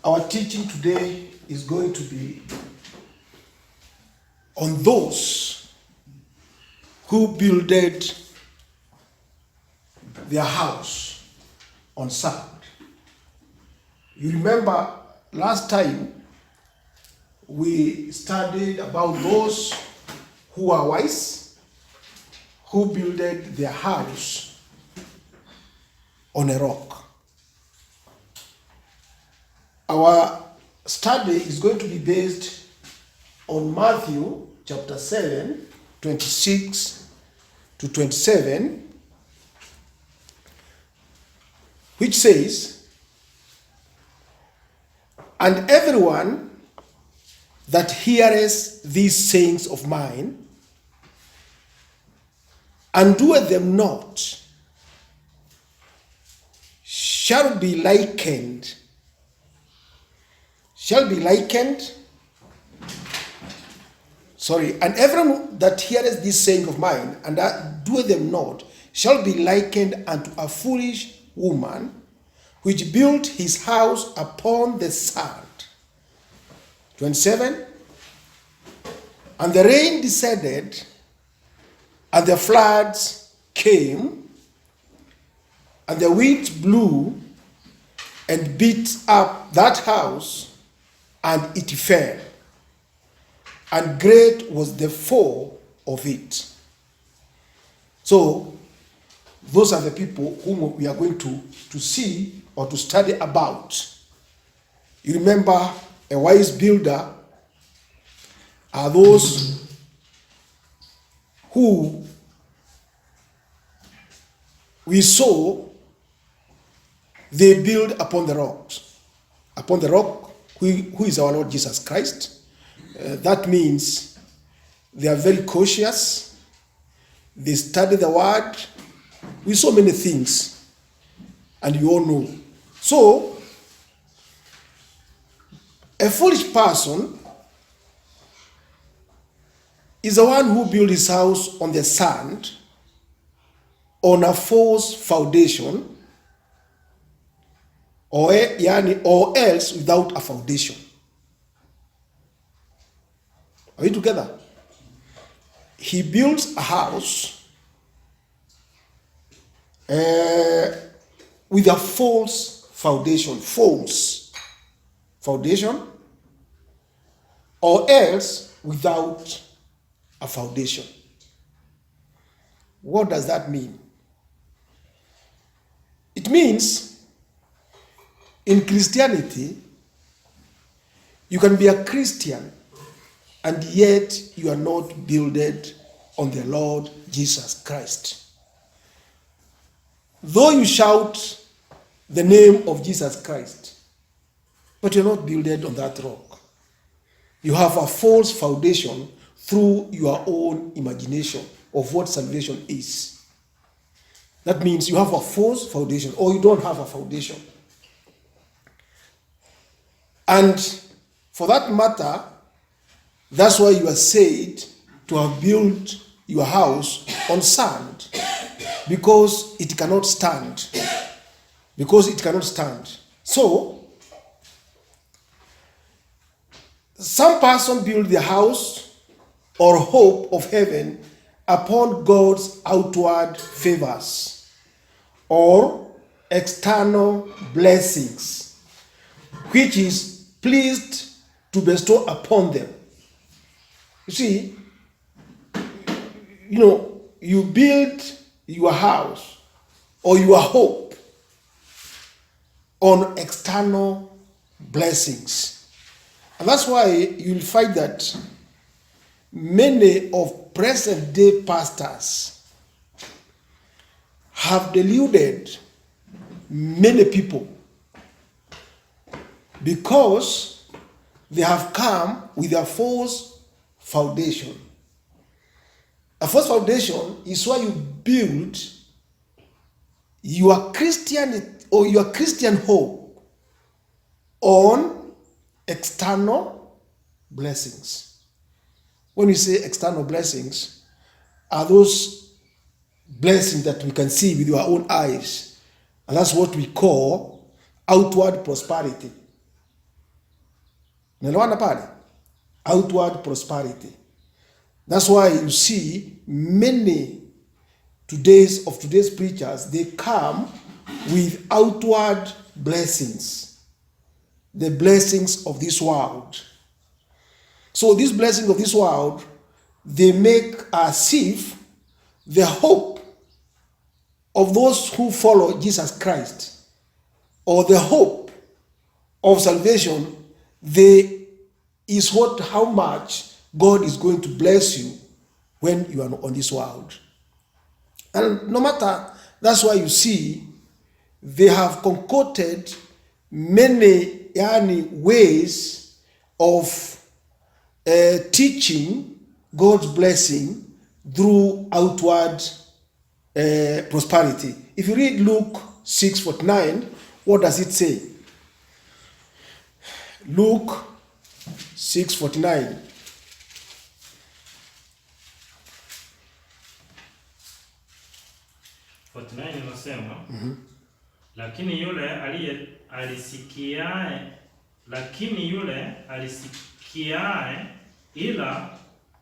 Our teaching today is going to be on those who builded their house on sand. You remember last time we studied about those who are wise, who builded their house on a rock. Our study is going to be based on Matthew chapter 7, 26 to 27, which says, "And everyone that heareth these sayings of mine, and doeth them not, shall be likened, and everyone that heareth these sayings of mine, and that doeth them not, shall be likened unto a foolish woman, which built his house upon the sand." 27, "And the rain descended, and the floods came, and the winds blew and beat up that house, and it fell. And great was the fall of it." So, those are the people whom we are going to see or to study about. You remember, a wise builder are those who we saw they build upon the rocks. Upon the rock, who is our Lord Jesus Christ. That means they are very cautious. They study the word. We saw many things, and you all know. So, a foolish person is the one who built his house on the sand, on a false foundation, or else without a foundation. Are we together? He builds a house with a false foundation, or else without a foundation. What does that mean? It means in Christianity, you can be a Christian and yet you are not builded on the Lord Jesus Christ. Though you shout the name of Jesus Christ, but you're not builded on that rock. You have a false foundation through your own imagination of what salvation is. That means you have a false foundation, or you don't have a foundation. And for that matter, that's why you are said to have built your house on sand, because it cannot stand. So, some person build their house or hope of heaven upon God's outward favors or external blessings, which is pleased to bestow upon them. You see, you build your house or your hope on external blessings. And that's why you'll find that many of present day pastors have deluded many people because they have come with a false foundation. A false foundation is why you build your Christian hope on external blessings. When we say external blessings, are those blessings that we can see with our own eyes. And that's what we call outward prosperity. Unaelewana pale? Outward prosperity. That's why you see many today's preachers, they come with outward blessings, the blessings of this world. So these blessings of this world, they make as if the hope of those who follow Jesus Christ, or the hope of salvation, is how much God is going to bless you when you are on this world. And no matter, that's why you see they have concocted many ways of teaching God's blessing through outward prosperity. If you read Luke 6:49, what does it say? Luke 6:49. Inasema, lakini yule alisikiae ila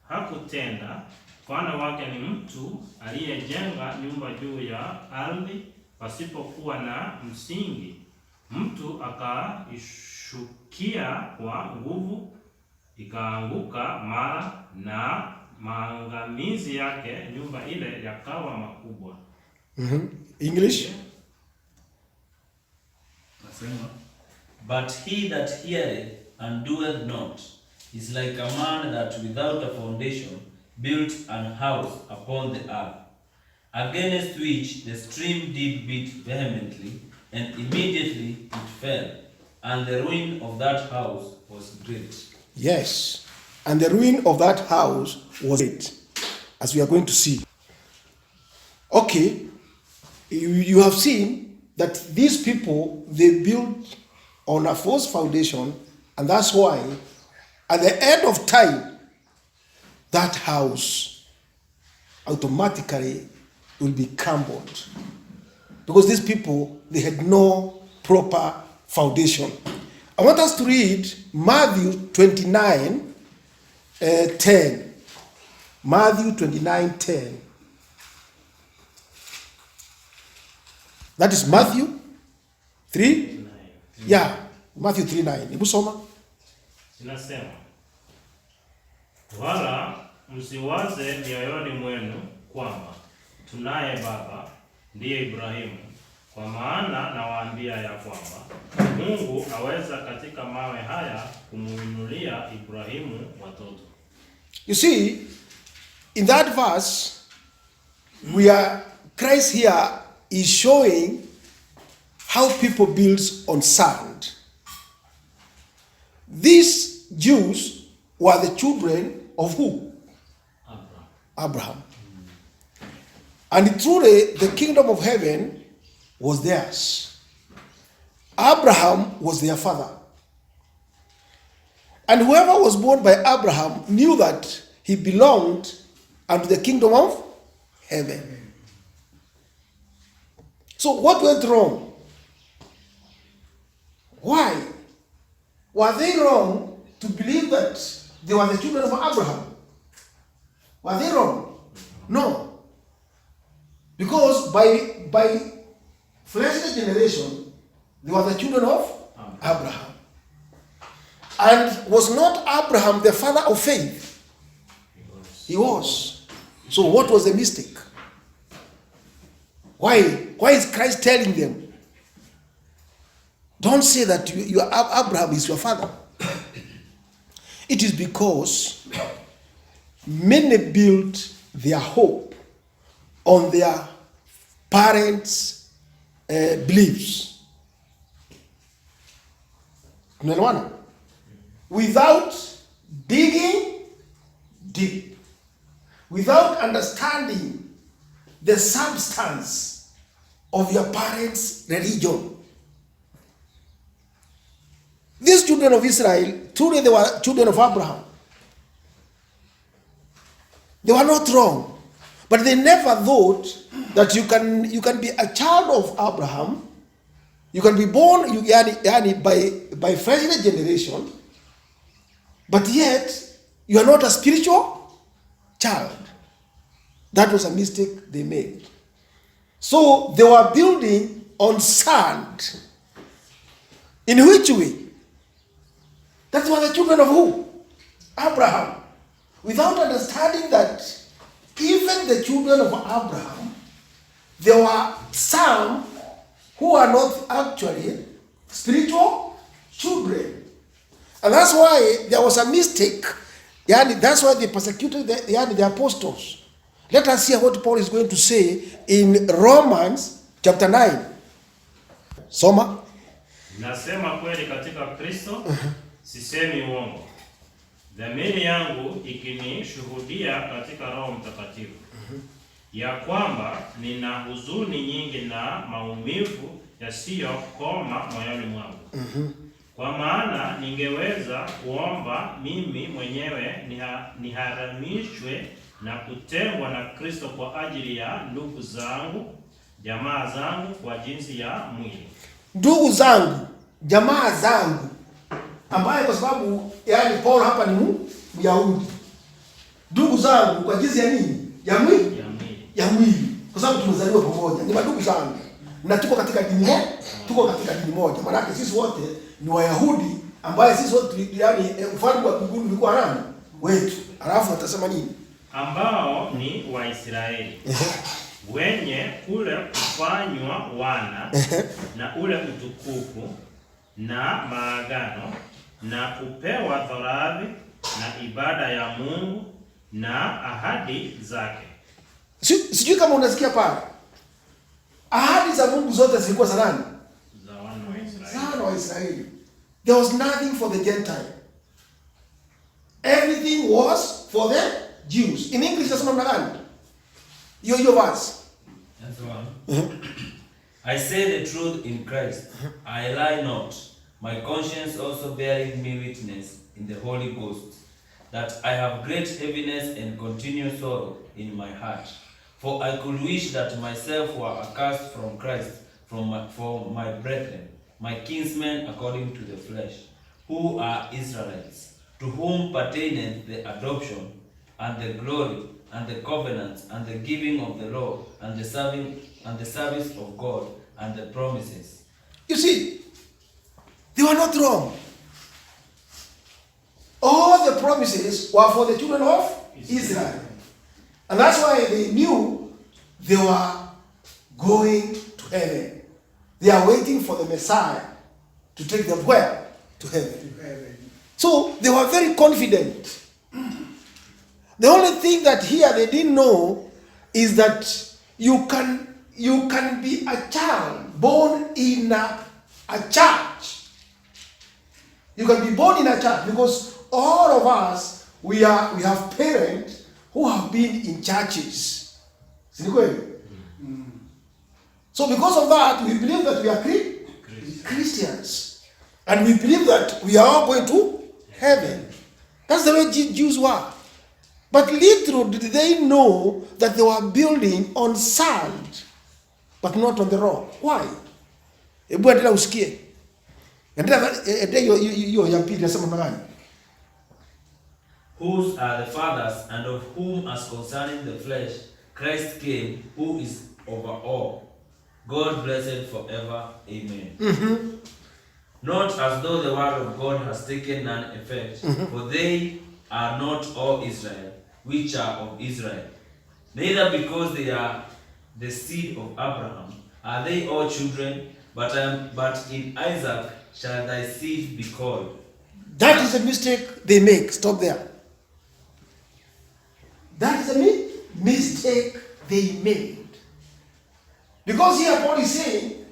hakutenda, mfano wake ni mtu aliyejenga nyumba juu ya ardhi pasipokuwa na msingi. Mtu akaishukia kwa nguvu, ikaanguka mara, na maangamizi yake nyumba ile yakawa makubwa. English. But he that heareth and doeth not is like a man that without a foundation built an house upon the earth, against which the stream did beat vehemently, and immediately it fell, and the ruin of that house was great. Yes, and the ruin of that house was great, as we are going to see. Okay, you have seen that these people, they built on a false foundation, and that's why at the end of time, that house automatically will be crumbled, because these people, they had no proper foundation. I want us to read Matthew 29:10. Matthew 29:10. That is Matthew 3. Yeah, Matthew 3:9. Hebu soma. Inasema, wala msiwaze mioyoni mwenu kwamba tunaye baba ndiye Ibrahimu, kwa maana nawaambia ya kwamba Mungu aweza katika mawe haya kumuinulia Ibrahimu watoto. You see, in that verse, Christ here is showing how people build on sand. These Jews were the children of who? Abraham. And truly, the kingdom of heaven was theirs. Abraham was their father. And whoever was born by Abraham knew that he belonged unto the kingdom of heaven. So what went wrong? Why? Were they wrong to believe that they were the children of Abraham? Were they wrong? No. Because by fleshly generation, they were the children of Abraham. And was not Abraham the father of faith? He was. So what was the mistake? Why is Christ telling them, don't say that Abraham is your father? It is because many built their hope on their parents' beliefs. Without digging deep, without understanding the substance of your parents' religion. These children of Israel, truly they were children of Abraham. They were not wrong, but they never thought that you can be a child of Abraham. You can be born by fleshly generation, but yet you are not a spiritual child. That was a mistake they made. So they were building on sand. In which way? That were the children of who? Abraham. Without understanding that even the children of Abraham, there were some who are not actually spiritual children. And that's why there was a mistake. That's why they persecuted the apostles. Let us hear what Paul is going to say in Romans chapter 9. Soma. Nasema kweli katika Kristo, sisemi uongo. Dhamiri yangu ikinishuhudia katika Roho Mtakatifu, ya kwamba nina huzuni nyingi na maumivu yasiyokoma moyoni mwangu. Kwa maana ningeweza kuomba mimi mwenyewe niharamishwe na kutengwa na Kristo kwa ajili ya ndugu zangu, jamaa zangu kwa jinsi ya mwili. Ndugu zangu, jamaa zangu, ambaye kwa sababu Paul hapa ni Myahudi. Ndugu zangu kwa jinsi ya nini? Ya mwili. Ya mwili. Kwa sababu tumezaliwa pamoja. Ni ndugu zangu. Na tuko katika dini moja. Tuko katika dini moja. Maana sisi wote ni Wayahudi, ambaye sisi wote ufalme wa mbinguni ulikuwa nani? Wetu. Alafu atasema nini? Ambao ni Waisraeli. Wenye kule kufanywa wana na ule utukufu na maagano na kupewa thoradhi na ibada ya Mungu na ahadi zake. Sijui kama unasikia pale. Ahadi za Mungu zote zilikuwa za nani? Za wana wa Israeli. Za wana wa Israeli. There was nothing for the Gentile. Everything was for the Jews. In English nasema namna gani? Your verse. That's one. I say the truth in Christ. I lie not. My conscience also bearing me witness in the Holy Ghost, that I have great heaviness and continual sorrow in my heart. For I could wish that myself were accursed from Christ, for my brethren, my kinsmen according to the flesh, who are Israelites, to whom pertaineth the adoption, and the glory, and the covenants, and the giving of the law, and the service of God, and the promises. You see, they were not wrong. All the promises were for the children of Israel. And that's why they knew they were going to heaven. They are waiting for the Messiah to take them where? To heaven. So they were very confident. The only thing that here they didn't know is that you can be a child born in a church. You can be born in a church, because all of us we have parents who have been in churches. So because of that, we believe that we are Christians, and we believe that we are all going to heaven. That's the way Jews were. But little did they know that they were building on sand, but not on the rock. Why? Hebu endelea usikie. Endelea hiyo ya pili nasema nani? Whose are the fathers, and of whom as concerning the flesh Christ came, who is over all, God blessed forever. Amen. Not as though the word of God has taken none effect, for they are not all Israel, which are of Israel. Neither because they are the seed of Abraham are they all children, but in Isaac shall thy seed be called. That is a mistake they make. Stop there. That is a mistake they made. Because here Paul is saying,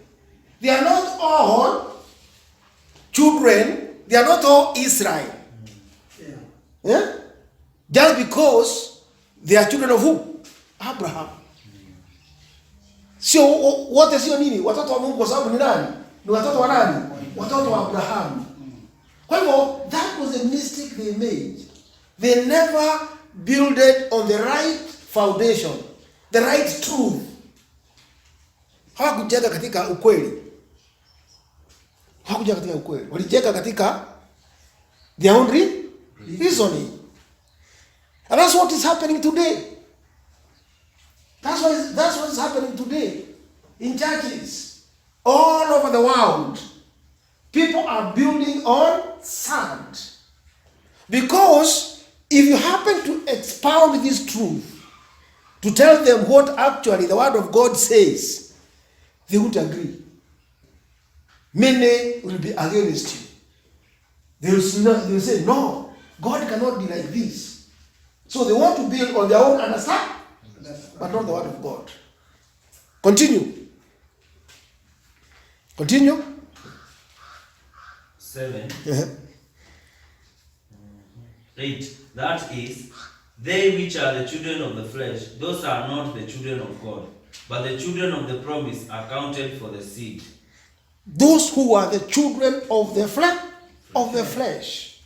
they are not all children, they are not all Israel. Yeah? Just because they are children of who? Abraham. Sio wote, sio nini? Watoto wa Mungu kwa sababu ni nani? Ni watoto wa nani? Watoto wa Abraham. Kwa hivyo, that was a mistake they made. They never builded on the right foundation, the right truth. Hawakujenga katika ukweli. Hawakujenga katika ukweli. Walijenga katika their own Reasoning. And that's what is happening today. That's what is happening today in churches all over the world. People are building on sand. Because if you happen to expound this truth, to tell them what actually the Word of God says, they won't agree. Many will be against you. They will say, no, God cannot be like this. So they want to build on their own understanding, but not the Word of God. Continue. Continue. 7. 8. That is, they which are the children of the flesh, those are not the children of God, but the children of the promise are counted for the seed. Those who are the children of the flesh.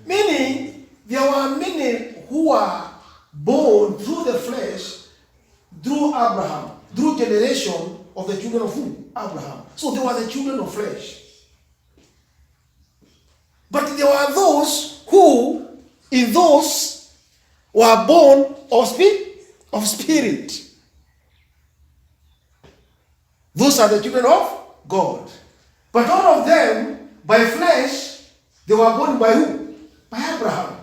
Meaning, there were many who are born through the flesh, through Abraham, through generation of the children of who? Abraham. So they were the children of flesh. But there were those who, in those, were born of spirit. Those are the children of God. But all of them, by flesh, they were born by who? By Abraham.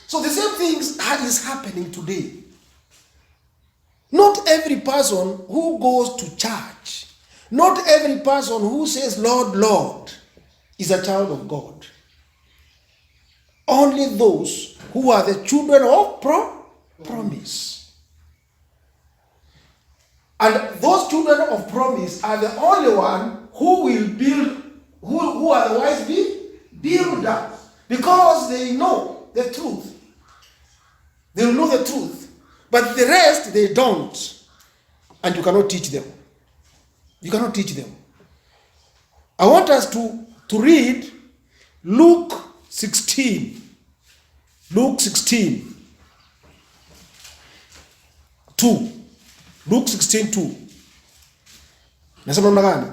So the same thing is happening today. Not every person who goes to church, not every person who says, Lord, Lord, is a child of God. Only those who are the children of promise. And those children of promise are the only one who will build, who otherwise be builder, because they know the truth. They will know the truth. But the rest, they don't. And you cannot teach them. You cannot teach them. I want us to read Luke 16. Luke 16. 2. Luke 16, 2. Nasema namna gani?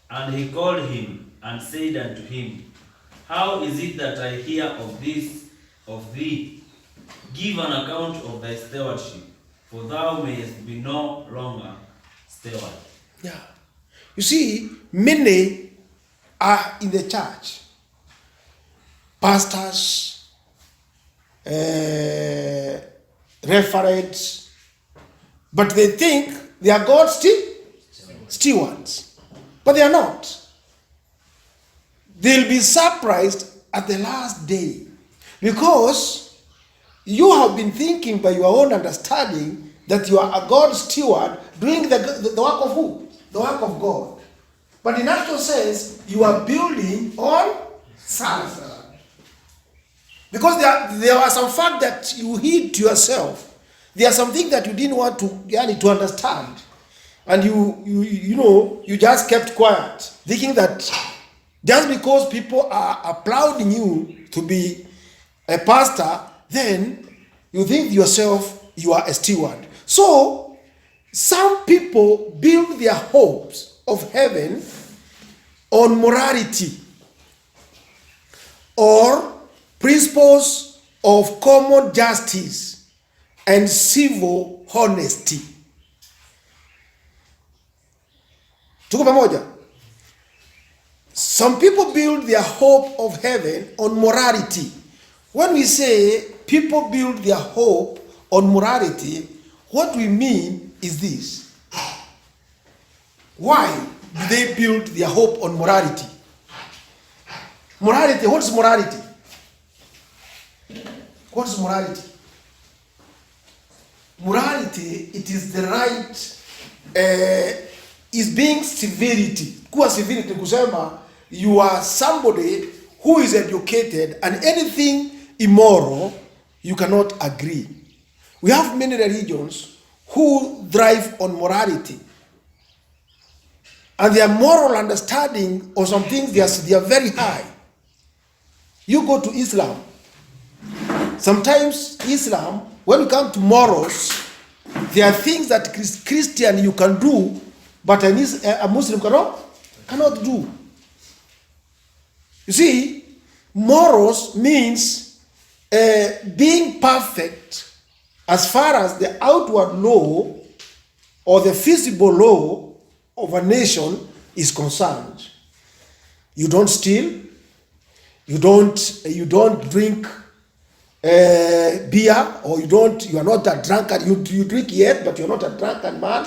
And he called him and said unto him, How is it that I hear of this of thee? Give an account of thy stewardship, for thou mayest be no longer steward. Yeah. You see, many are in the church. Pastors, referents, but they think they are God's stewards. But they are not. They'll be surprised at the last day, because you have been thinking by your own understanding that you are a God's steward doing the work of who? The work of God. But in actual sense, you are building on sand. Because there are some facts that you hid to yourself. There are some things that you didn't want to understand. And you just kept quiet, thinking that just because people are applauding you to be a pastor, then you think yourself you are a steward. So, some people build their hopes of heaven on morality or principles of common justice and civil honesty. Tuko pamoja? Some people build their hope of heaven on morality. When we say people build their hope on morality, what we mean is this. Why do they build their hope on morality? Morality, what is morality? What is morality? Morality, it is the right, is being civility. Kuwa civility kusema you are somebody who is educated, and anything immoral you cannot agree. We have many religions who thrive on morality, and their moral understanding of some things, they are very high. You go to Islam. Sometimes Islam, when you come to morals, there are things that Christian you can do, but a Muslim cannot do. You see, morals means being perfect as far as the outward law or the visible law of a nation is concerned. You don't steal. You don't drink beer, or you are not a drunkard. You drink yet, but you're not a drunken man.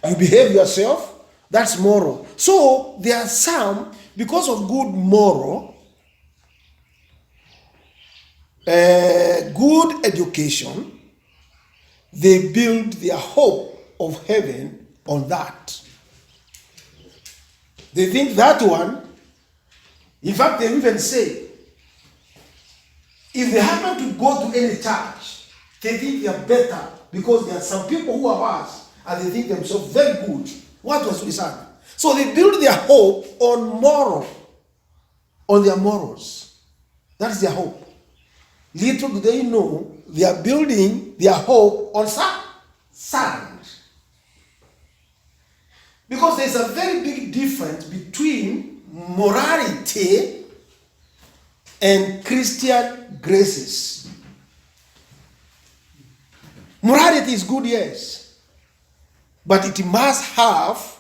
You behave yourself. That's moral. So there are some, because of good moral, good education, they build their hope of heaven on that. They think that one, in fact, they even say, if they happen to go to any church, they think they are better because there are some people who are worse and they think themselves very good. What was Susan? So they build their hope on their morals. That's their hope. Little do they know they are building their hope on sand. Because there's a very big difference between morality and Christian graces. Morality is good, yes, but it must have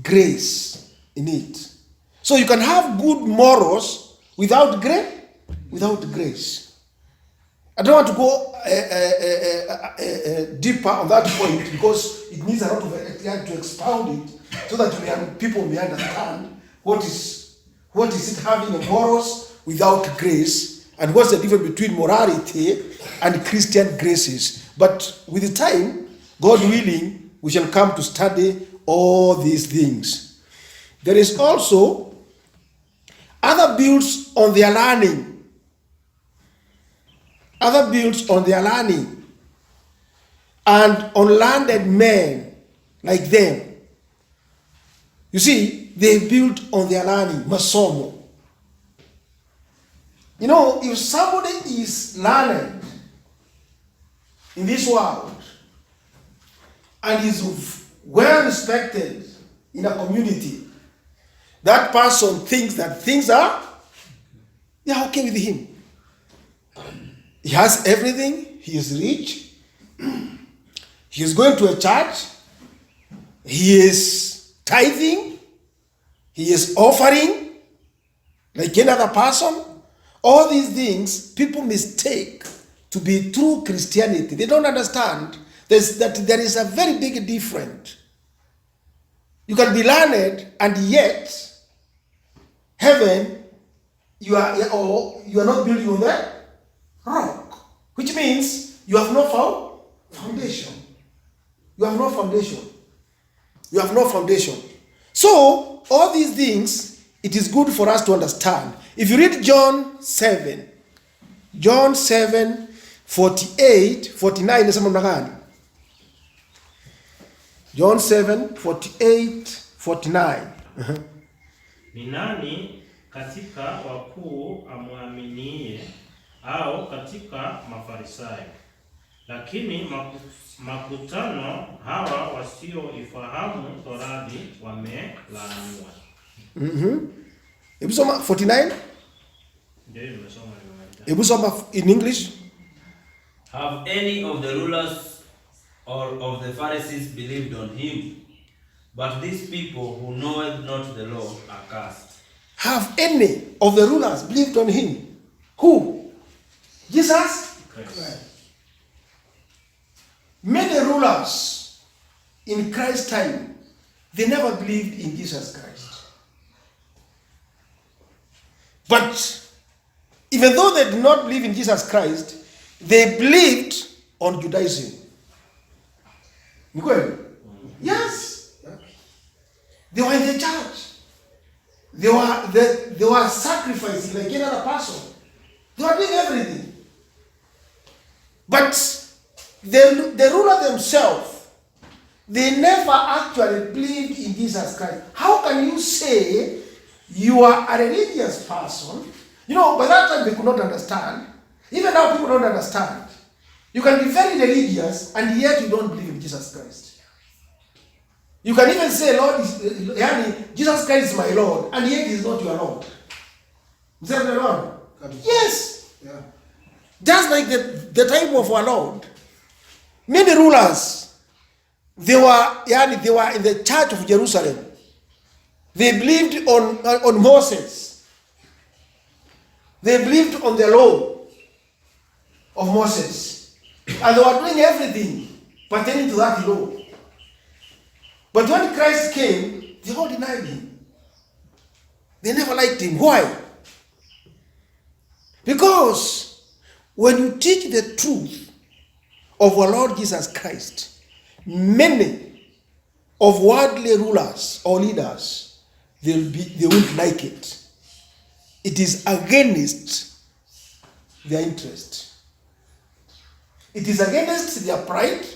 grace in it. So you can have good morals without grace. I don't want to go deeper on that point because it needs a lot of time to expound it so that people may understand what is it having a morals without grace, and what's the difference between morality and Christian graces. But with the time, God willing, we shall come to study all these things. There is also other builds on their learning. Other builds on their learning and on learned men like them. You see, they build on their learning, masomo. You know, if somebody is learned in this world and is well respected in a community, that person thinks that things are okay with him. He has everything. He is rich. He is going to a church. He is tithing. He is offering like any other person. All these things people mistake to be true Christianity. They don't understand that there is a very big difference. You can be learned and yet heaven you are not building on that rock, which means you have no foundation. You have no foundation. You have no foundation. So, all these things, it is good for us to understand. If you read John 7, 48, 49, nasema namna gani? John 7, 48, 49. Ni nani katika wakuu amwaminie au katika Mafarisayo? Lakini makutano hawa wasioifahamu Torati wamelaaniwa. Hebu soma 49. Ndio nimesoma. Hebu soma in English. Have any of the rulers or of the Pharisees believed on him? But these people who knoweth not the law are cursed. Have any of the rulers believed on him? Who? Jesus Christ. Many rulers in Christ's time, they never believed in Jesus Christ. But even though they did not believe in Jesus Christ, they believed on Judaism. Yes. They were in the church. They were sacrificing like any other person. They were doing everything. But the ruler themselves, they never actually believed in Jesus Christ. How can you say you are a religious person? You know, by that time they could not understand. Even now people don't understand. You can be very religious and yet you don't believe in Jesus Christ. You can even say, Jesus Christ is my Lord, and yet he is not your Lord. Yes. Yeah. Just like the time of our Lord, many rulers, they were in the church of Jerusalem. They believed on Moses. They believed on the law of Moses. And they were doing everything pertaining to that law. But when Christ came, they all denied him. They never liked him. Why? Because when you teach the truth of our Lord Jesus Christ, many of worldly rulers or leaders, they won't like it. It is against their interest. It is against their pride.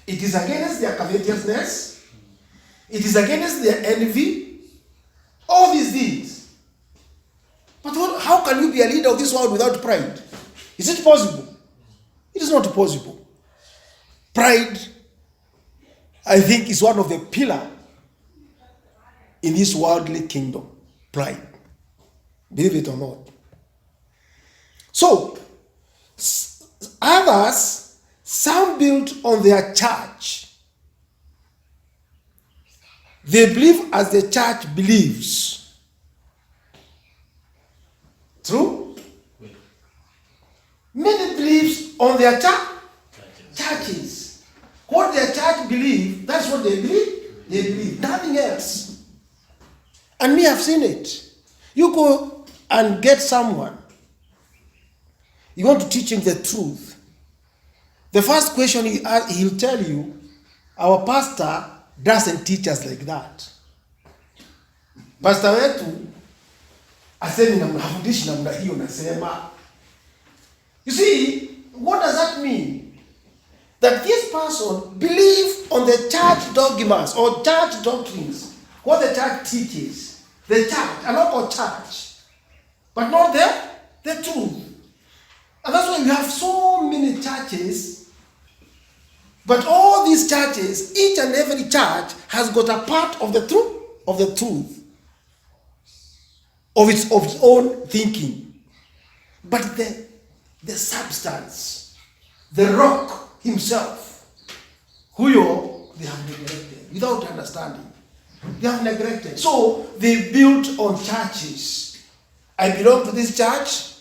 It is against their covetousness. It is against their envy. All these things. But how can you be a leader of this world without pride? Is it possible? It is not possible. Pride, I think, is one of the pillars in this worldly kingdom. Pride. Believe it or not. So, others, some built on their church. They believe as the church believes. True? Many believes on their churches. What their church believe, that's what they believe. They believe nothing else. And me, I've seen it. You go and get someone. You want to teach him the truth. The first question he'll tell you, our pastor doesn't teach us like that. Pastor wetu asemi hafundishi namna hiyo nasema. You see, what does that mean? That this person believes on the church dogmas or church doctrines, what the church teaches. The church, a local church, but not the truth. And that's why we have so many churches. But all these churches, each and every church has got a part of the truth, of its own thinking. But the substance, the rock himself, huyo they have neglected without understanding. They have neglected. So they built on churches. I belong to this church.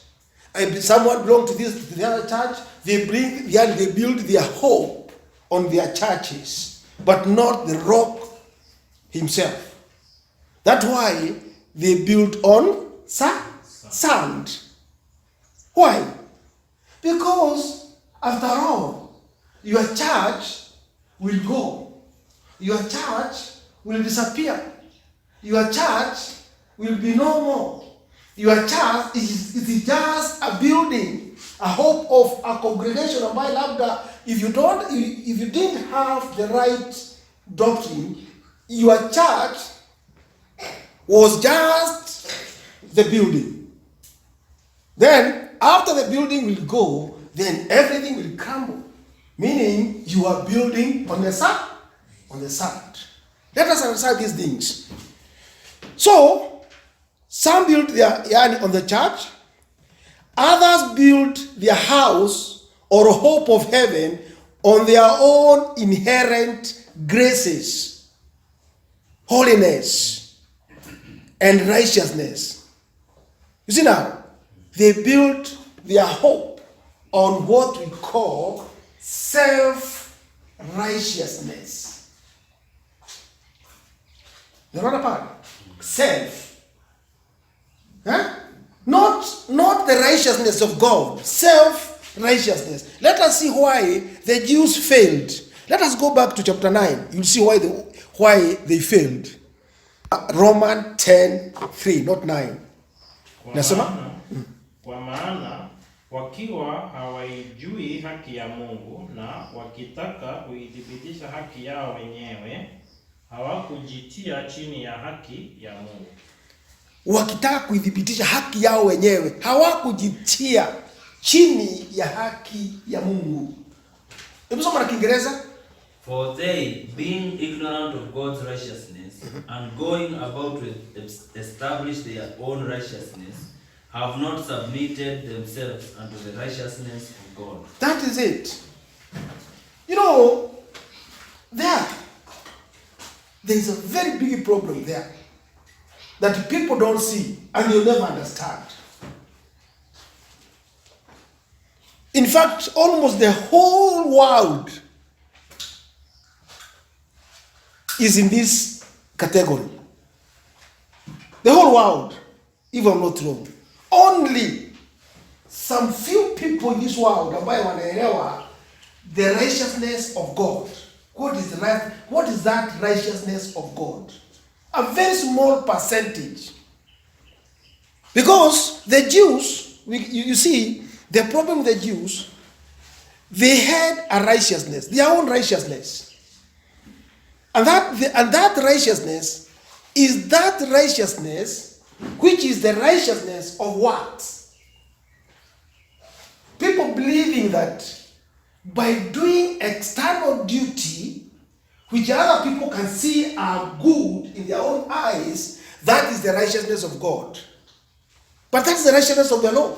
Someone belongs to the other church. They build their hope on their churches, but not the rock himself. That's why they built on sand. Why? Because after all, your church will go. Your church will disappear. Your church will be no more. Your church is just a building, a hope of a congregation of my labda. If you didn't have the right doctrine, your church was just the building. Then after the building will go, then everything will crumble. Meaning you are building on the sand. Let us understand these things. So, some built on the church, others built their house or hope of heaven on their own inherent graces, holiness, and righteousness. You see now, they built their hope on what we call self-righteousness. The other part, self. Huh? Not the righteousness of God, self-righteousness. Let us see why the Jews failed. Let us go back to chapter 9. You'll see why they failed. Romans 10:3, not 9. Kwa maana wakiwa hawaijui haki ya Mungu na wakitaka kuidhibitisha haki yao wenyewe, hawakujitia chini ya haki ya Mungu. Wakitaka kuidhibitisha haki yao wenyewe, hawakujitia chini ya haki ya Mungu. Hebu soma na Kiingereza. For they, being ignorant of God's righteousness and going about to establish their own righteousness, have not submitted themselves unto the righteousness of God. That is it. You know, there is a very big problem there that people don't see and you'll never understand. In fact, almost the whole world is in this category. The whole world, if I'm not wrong. Only some few people in this world ambayo wanaelewa the righteousness of God. What is that righteousness of God? A very small percentage. Because the Jews, you see, the problem with the Jews, they had a righteousness, their own righteousness. And that righteousness is that righteousness which is the righteousness of what? People believing that by doing external duty, which other people can see are good in their own eyes, that is the righteousness of God. But that's the righteousness of the law.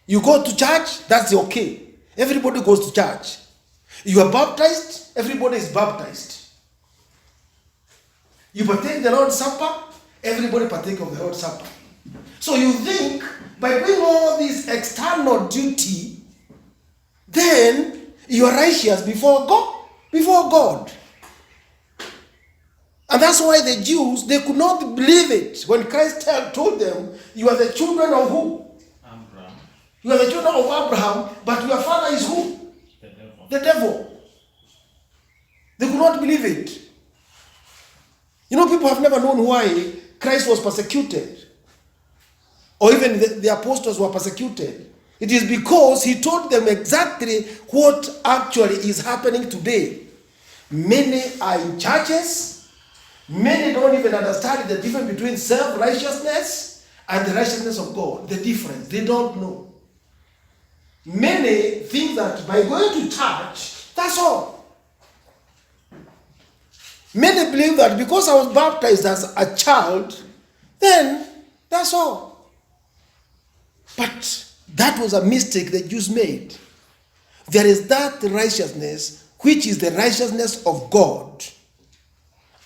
You go to church, that's okay. Everybody goes to church. You are baptized, everybody is baptized. You partake the Lord's Supper, everybody partake of the Lord's Supper. So you think by doing all this external duty, then you are righteous before God. And that's why the Jews, they could not believe it when Christ told them, you are the children of who? Abraham. You are the children of Abraham, but your father is who? The devil. The devil. They could not believe it. You know, people have never known why Christ was persecuted. Or even the apostles were persecuted. It is because he told them exactly what actually is happening today. Many are in churches. Many don't even understand the difference between self-righteousness and the righteousness of God. The difference. They don't know. Many think that by going to church, that's all. Many believe that because I was baptized as a child, then that's all. But that was a mistake the Jews made. There is that righteousness, which is the righteousness of God.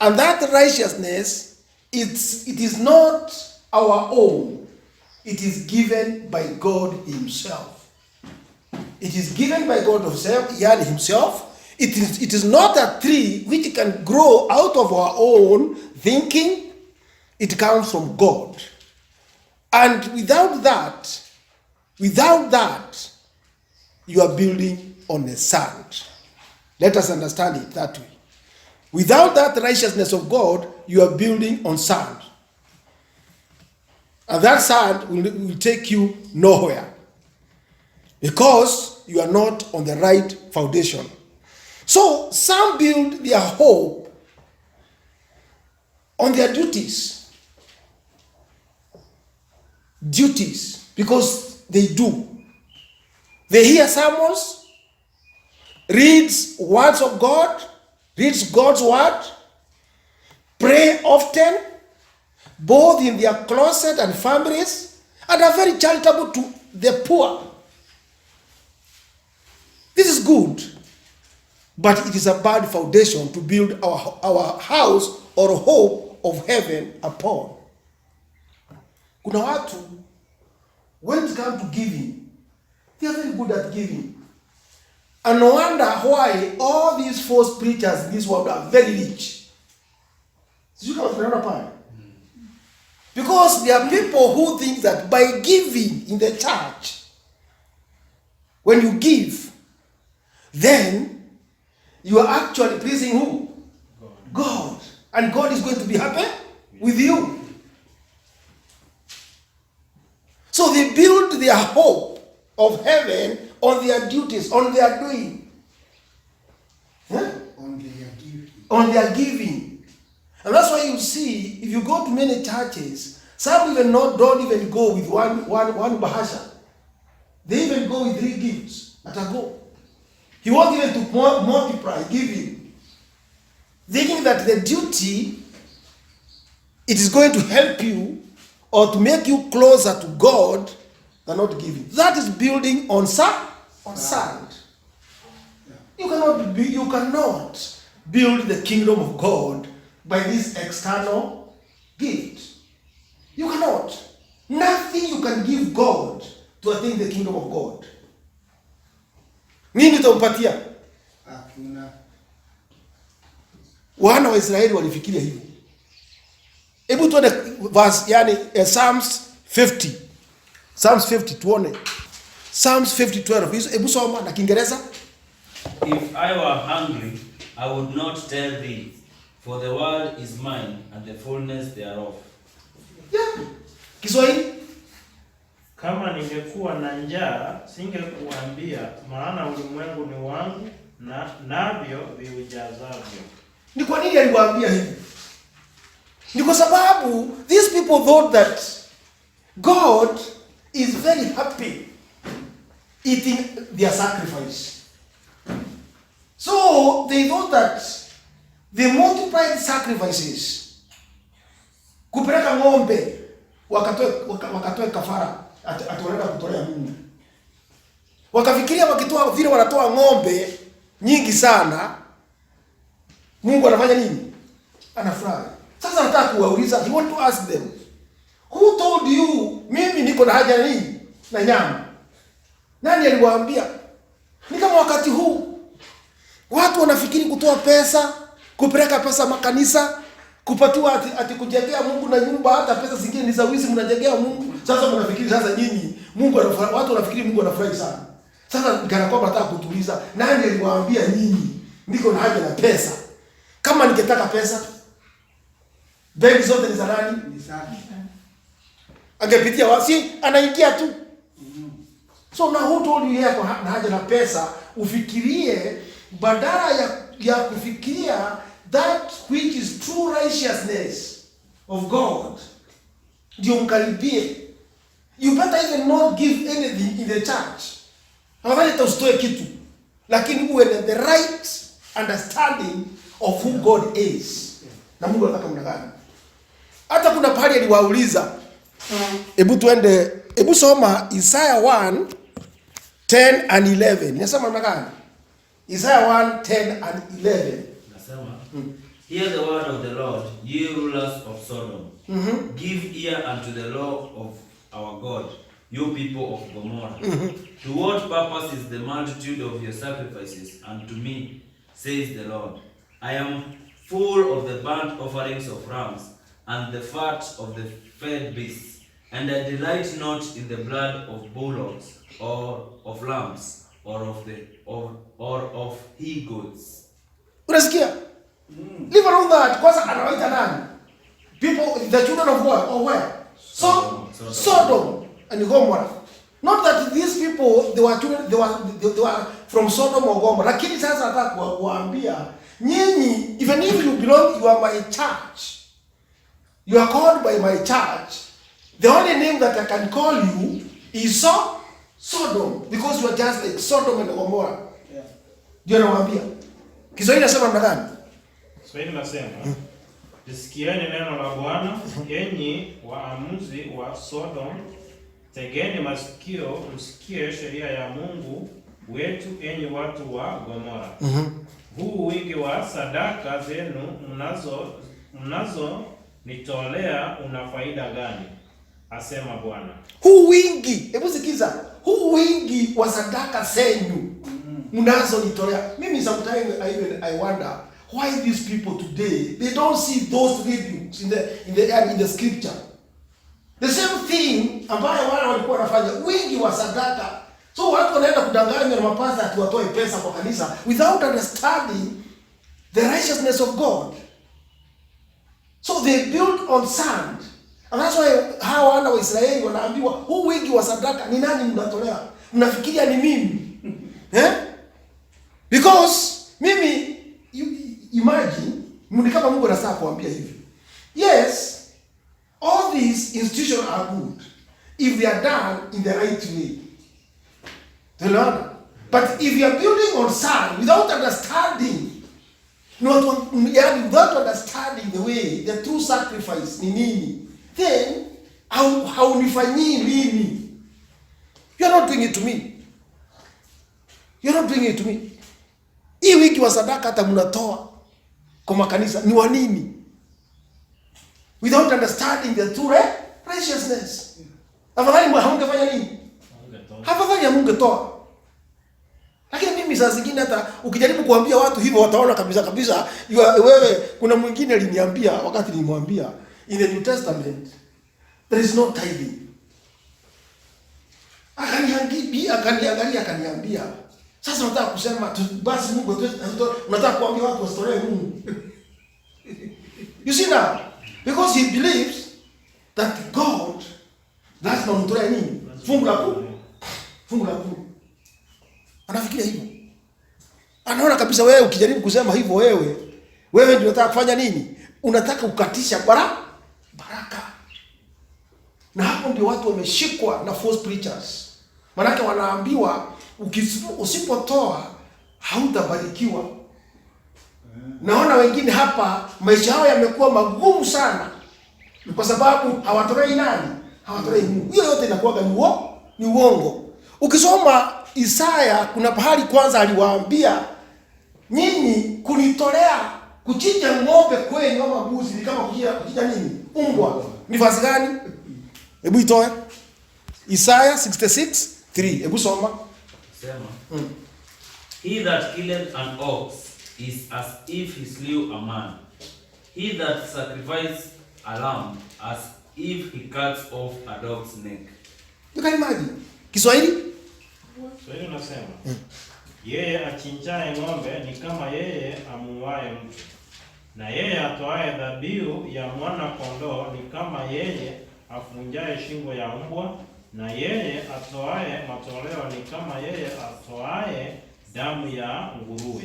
And that righteousness, it is not our own. It is given by God himself. It is given by God himself. It is not a tree which can grow out of our own thinking. It comes from God. And without that, you are building on the sand. Let us understand it that way. Without that righteousness of God, you are building on sand. And that sand will take you nowhere. Because you are not on the right foundation. So some build their hope on their duties. Duties, because they do. They hear sermons, reads words of God, reads God's word, pray often, both in their closet and families, and are very charitable to the poor. This is good, but it is a bad foundation to build our house or hope of heaven upon. Kuna watu, when it comes to giving, they are very good at giving. And no wonder why all these false preachers in this world are very rich. Because there are people who think that by giving in the church, when you give, then you are actually pleasing who? God. And God is going to be happy with you. So they build their hope of heaven on their duties, on their doing. Huh? On their giving. And that's why you see, if you go to many churches, some even don't even go with one bahasha. They even go with 3 gifts at a go. He wants even to multiply giving. thinking that the duty, it is going to help you or to make you closer to God than not giving. That is building on sand. You cannot build the kingdom of God by this external gift. You cannot. Nothing you can give God to attain the kingdom of God. Nini utampatia? Hakuna. Wana wa Israeli walifikiria hivyo. Hebu tuone verse, yani Psalms 50. Psalms 50 tuone. Psalms 50:12. Hebu soma na Kiingereza. If I were hungry, I would not tell thee, for the world is mine and the fullness thereof. Yeah. Kiswahili. Kama ningekuwa na njaa singekuambia, maana ulimwengu ni wangu na navyo viujazavyo. Ni kwa nini aliwaambia hivi? Ni kwa sababu these people thought that God is very happy eating their sacrifice. So they thought that the multiplied sacrifices, kupeleka ng'ombe wakatoe kafara atuenda kutolea Mungu. Wakafikiria wakitoa vile wanatoa ng'ombe nyingi sana, Mungu anafanya nini? Anafurahi. Sasa nataka kuwauliza, he want to ask them, who told you mimi niko na haja nini na nyama? Nani aliwaambia? Ni kama wakati huu watu wanafikiri kutoa pesa, kupeleka pesa makanisa, kupatiwa ati kujengea Mungu na nyumba, hata pesa zingine ni za wizi mnajengea Mungu. Sasa mnafikiri sasa nyinyi Mungu anafurahi, watu wanafikiri Mungu anafurahi sana. Sasa kana kwamba nataka kutuliza, nani aliwaambia nyinyi niko na haja na pesa? Kama ningetaka pesa, benki zote ni za nani? Ni safi. Angepitia wasi, anaingia tu. So na who told you yako na haja na pesa, ufikirie badala ya kufikiria that which is true righteousness of God. Ndio mkaribie. You better even not give anything in the church. Hawafai usitoe kitu. Lakini uwe na the right understanding of who God is. Na Mungu anataka mna gani? Hata kuna pahali aliwauliza. Hebu soma Isaiah 1:10 and 11. Nasema mna gani? Isaiah 1:10 and 11. Nasema, hear the word of the Lord, ye rulers of Sodom. Give ear unto the law of our God, you people of Gomorrah. To what purpose is the multitude of your sacrifices unto me, says the Lord? I am full of the burnt offerings of rams, and the fat of the fed beasts, and I delight not in the blood of bullocks, or of lambs, or of he goats. Unasikia? Leave alone that. Kwanza anawaita nani? People, the children of God, or where? Sodom and Gomorrah. Not that these people they were from Sodom or Gomorrah. Lakini sasa nataka kuwaambia nyinyi, even if you are my church, you are called by my church, the only name that I can call you is Sodom, because you are just like Sodom and Gomorrah. Ndio nawaambia. Kiswahili nasema namna gani? Kiswahili nasema, lisikieni neno la Bwana, enyi waamuzi wa Sodom, tegeni masikio msikie sheria ya Mungu wetu, enyi watu wa Gomora. Huu wingi wa sadaka zenu mnazo nitolea una faida gani? Asema Bwana. Huu wingi, hebu sikiza. Huu wingi wa sadaka zenu mnazo nitolea. Mimi sometimes I wonder why these people today they don't see those reviews in the scripture. The same thing ambayo wale walikuwa wanafanya, wingi wa sadaka. So watu wanaenda kudanganywa na mapasta ati watoe pesa kwa kanisa without understanding the righteousness of God. So they built on sand. And that's why hawa wana wa Israeli wanaambiwa huu wingi wa sadaka ni nani mnatolea? Mnafikiria ni mimi? Because mimi, imagine, kama Mungu anataka kuambia hivi. Yes, all these institutions are good if they are done in the right way. But if you are building on sand without understanding Yani without understanding the way, the true sacrifice ni nini, then haunifanyii mimi. You are not doing it to me. You are not doing it to me. Hii wiki wa sadaka hata mnatoa kwa makanisa ni wa nini? Without understanding the true righteousness. Afadhali hamungefanya nini? Afadhali hamungetoa. Lakini mimi saa zingine hata ukijaribu kuambia watu hivyo wataona kabisa wewe. Kuna mwingine aliniambia wakati nilimwambia in the New Testament there is no tithing. Akaniambia sasa unataka kusema basi Mungu unataka kuambia watu wasitolee Mungu. You see now, because he believes that God lazima mtolee nini? Fungu la 10. Anafikiria hivyo. Anaona kabisa wewe ukijaribu kusema hivyo wewe ndio unataka kufanya nini? Unataka kukatisha baraka. Na hapo ndio watu wameshikwa na false preachers. Maana wanaambiwa usipotoa hautabarikiwa. Naona wengine hapa maisha yao yamekuwa magumu sana kwa sababu hawatolei nani? Hawatolei Mungu. Hiyo yote inakuwa ni uongo. Ukisoma Isaya kuna pahali kwanza aliwaambia nyinyi kunitolea kuchinja ng'ombe kwenu ama mbuzi ni kama kuchinja nini? Umbwa. Ni vazi gani? Hebu itoe. Isaya 66:3. Hebu soma. Sema. He that killeth an ox is as if he slew a man. He that sacrifices a lamb as if he cuts off a dog's neck. You can imagine. Kiswahili? Kiswahili unasema yeye achinjaye ng'ombe ni kama yeye amuuaye mtu, na yeye atoaye dhabihu ya mwana kondoo ni kama yeye afunjaye shingo ya mbwa, na yeye atoaye matoleo ni kama yeye atoaye damu ya nguruwe,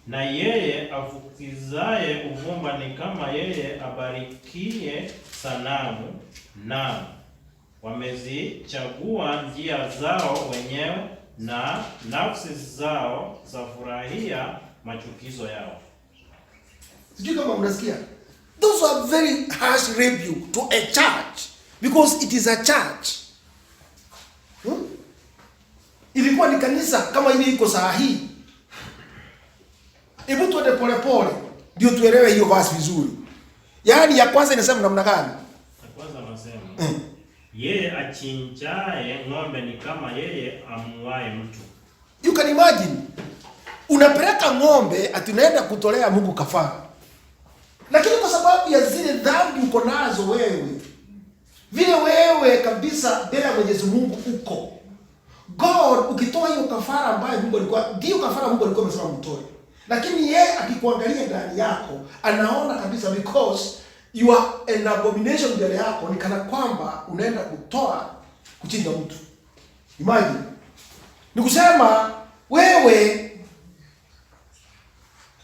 na yeye afukizaye uvumba ni kama yeye abarikie sanamu, na wamezichagua njia zao wenyewe, na nafsi zao zafurahia machukizo yao. Sijui kama mnasikia. Those are very harsh rebuke to a church because it is a church. Ilikuwa ni kanisa kama ile iko saa hii. Hebu tuende pole ndio tuelewe hiyo verse vizuri. Yaani ya kwanza inasema namna gani? Ya kwanza anasema yeye achinjaye ng'ombe ni kama yeye amuuaye mtu. You can imagine. Unapeleka ng'ombe ati unaenda kutolea Mungu kafara. Lakini kwa sababu ya zile dhambi uko nazo wewe, vile wewe kabisa mbele ya Mwenyezi Mungu uko, God ukitoa hiyo kafara ambayo Mungu alikuwa ndio kafara Mungu alikuwa amesema mtoe. Lakini yeye akikuangalia ndani yako anaona kabisa because you are an abomination mbele yako, ni kana kwamba unaenda kuchinja mtu. Imagine. Ni kusema wewe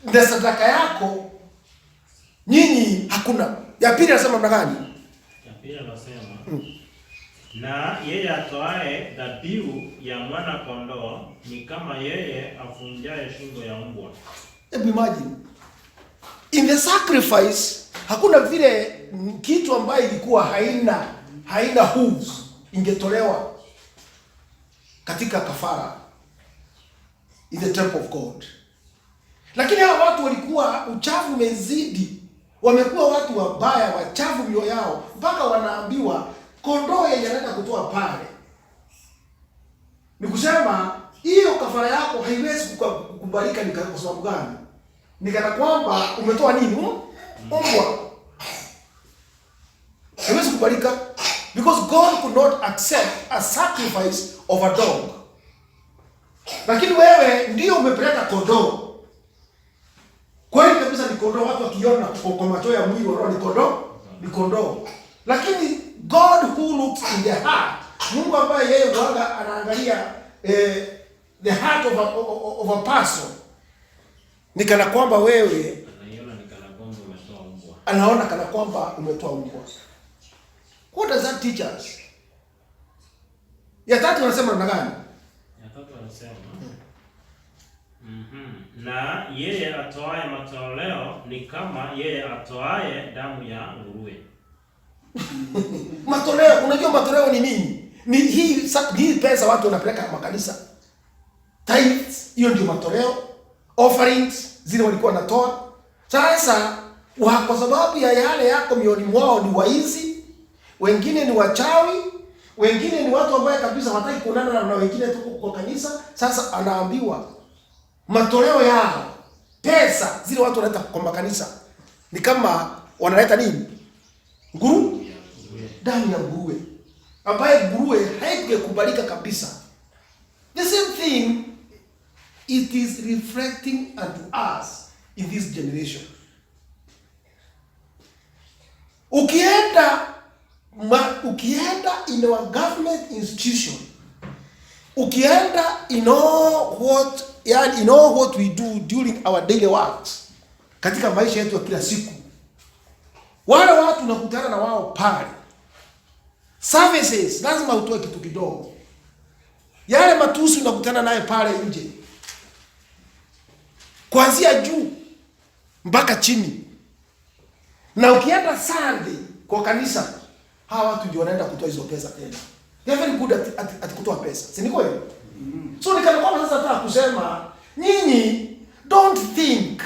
ndio sadaka yako nyinyi hakuna. Ya pili anasema namna gani? Ya pili anasema na yeye atoaye dhabihu ya mwana kondoo ni kama yeye afunjaye shingo ya mbwa. Hebu imagine. In the sacrifice hakuna vile kitu ambayo ilikuwa haina hooves ingetolewa katika kafara in the temple of God. Lakini hao watu walikuwa uchafu umezidi. Wamekuwa watu wabaya, wachafu mioyo yao, mpaka wanaambiwa kondoo yenye anaenda kutoa pale. Ni kusema hiyo kafara yako haiwezi kukubalika. Ni kwa sababu gani? Ni kana kwamba umetoa nini? Mbwa. Haiwezi kukubalika because God could not accept a sacrifice of a dog. Lakini wewe ndio umepeleka kondoo. Kweli kabisa ni kondoo, watu wakiona kwa macho ya mwili wanaona ni kondoo. Lakini God who looks in the heart, Mungu ambaye yeye huanga anaangalia the heart of a person, ni kana kwamba wewe anaona kana kwamba umetoa mbwa. What does that teach us? Ya tatu anasema namna gani? Ya tatu anasema Na yeye atoaye matoleo ni kama yeye atoaye damu ya nguruwe. Matoleo, unajua matoleo ni nini? Ni hii pesa watu wanapeleka makanisa. Tithes, hiyo ndio matoleo. Offerings zile walikuwa wanatoa. Sasa kwa sababu ya yale yako mioni mwao ni waizi, wengine ni wachawi, wengine ni watu ambao kabisa hawataki kuonana na wengine tuko kwa kanisa. Sasa anaambiwa matoleo yao, pesa zile watu wanaleta kwa makanisa ni kama wanaleta nini? Nguruwe, damu ya nguruwe, ambaye nguruwe haingekubalika kabisa. The same thing it is reflecting unto us in this generation. Ukienda in our government institution, ukienda in all what we do during our daily works, katika maisha yetu ya kila siku, wale watu unakutana na wao pale, services lazima utoe kitu kidogo. Yale matusi unakutana naye pale nje, kuanzia juu mpaka chini. Na ukienda Sunday kwa kanisa, hawa watu ndio wanaenda kutoa hizo pesa tena. They are very good at kutoa pesa. Si ni kweli? So nikana kwamba sasa nataka kusema nyinyi don't think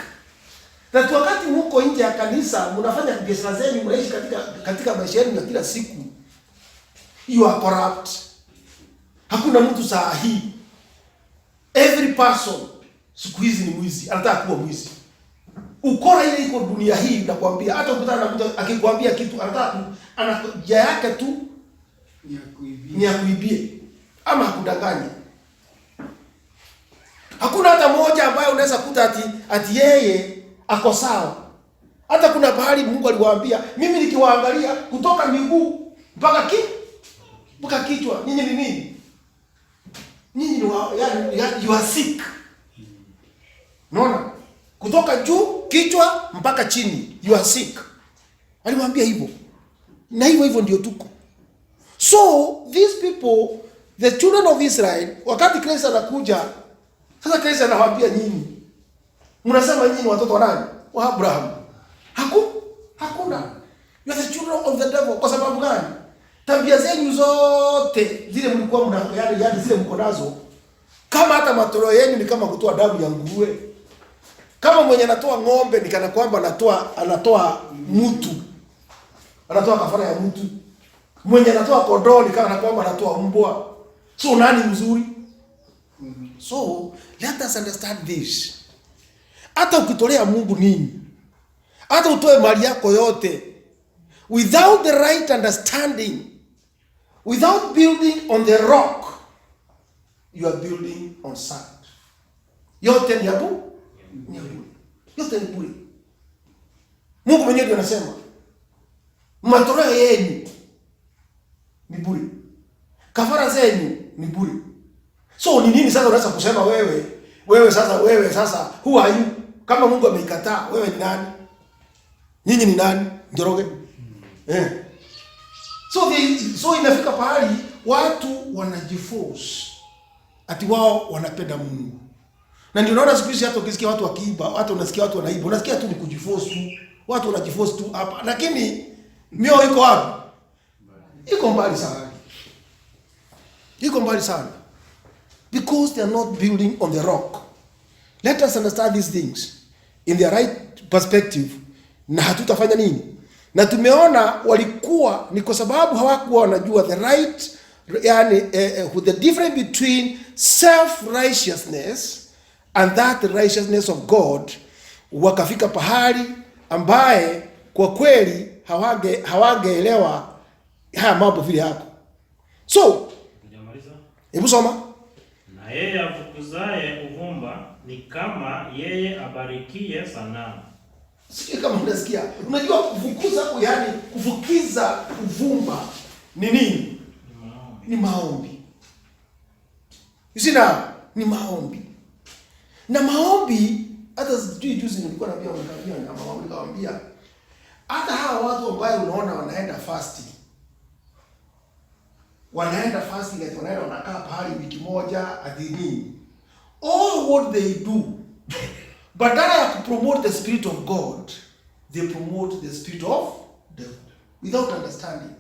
that wakati mko nje ya kanisa mnafanya biashara zenu, mnaishi katika maisha yenu ya kila siku, you are corrupt. Hakuna mtu saa hii, every person siku hizi ni mwizi, anataka kuwa mwizi. Ukora ile iko dunia hii, nakwambia. Hata ukutana na mtu akikwambia kitu anataka anaja yake tu ni ya kuibie ama hakudanganya. Hakuna hata mmoja ambaye unaweza kuta ati yeye ako sawa. Hata kuna bahari Mungu aliwaambia, mimi nikiwaangalia kutoka miguu mpaka kichwa, nyinyi ni nini? Nyinyi ni you are sick. Unaona? Kutoka juu kichwa mpaka chini, you are sick. Aliwaambia hivyo. Na hivyo ndio tuko. So these people, the children of Israel, wakati Kristo anakuja, sasa Kristo anawaambia nyinyi, mnasema nyinyi watoto wa nani? Wa Abraham. Hakuna. You are the children of the devil. Kwa sababu gani? Tabia zenu zote zile mlikuwa yaani zile mko nazo, kama hata matoleo yenu ni kama kutoa damu ya nguruwe. Kama mwenye anatoa ng'ombe ni kana kwamba anatoa mtu. Anatoa kafara ya mtu. Mwenye anatoa kondoo ni kana kwamba anatoa mbwa. So nani mzuri? So let us understand this. Hata ukitolea Mungu nini, hata utoe mali yako yote, without the right understanding, without building on the rock, you are building on sand. Yote ni bure. Yote ni bure. Mungu mwenyewe ndiye anasema matoleo yenu ni bure, kafara zenu ni bure. So ni nini sasa unaweza kusema wewe sasa who are you? Kama Mungu ameikataa, wewe ni nani? Nyinyi ni nani? Njoroge. So inafika pahali watu wanajiforce ati wao wanapenda Mungu. Na ndio unaona siku hizi hata ukisikia watu wakiiba, hata unasikia watu wanaiba, unasikia tu ni kujiforce tu. Watu wanajiforce tu hapa. Lakini mioyo iko wapi? Iko mbali sana. Iko mbali sana. Because they are not building on the rock. Let us understand these things in the right perspective. Na hatutafanya nini? Na tumeona walikuwa ni kwa sababu hawakuwa wanajua the right, yani the difference between self-righteousness and that righteousness of God. Wakafika pahali ambaye kwa kweli hawangeelewa haya mambo vile yako. So, hebu soma. Na yeye afukuzaye uvumba ni kama yeye abarikie sanamu. Sikia kama unasikia. Unajua kufukiza uvumba ni nini? Ni maombi. Usina ni maombi. Na maombi hata juzi nilikuwa naambia hata hawa watu ambao unaona wanaenda fasting. Wanaenda fasting ati wanaenda wanakaa pahali wiki moja adini. all what they do, badala ya kupromote the spirit of God, they promote the spirit of devil without understanding.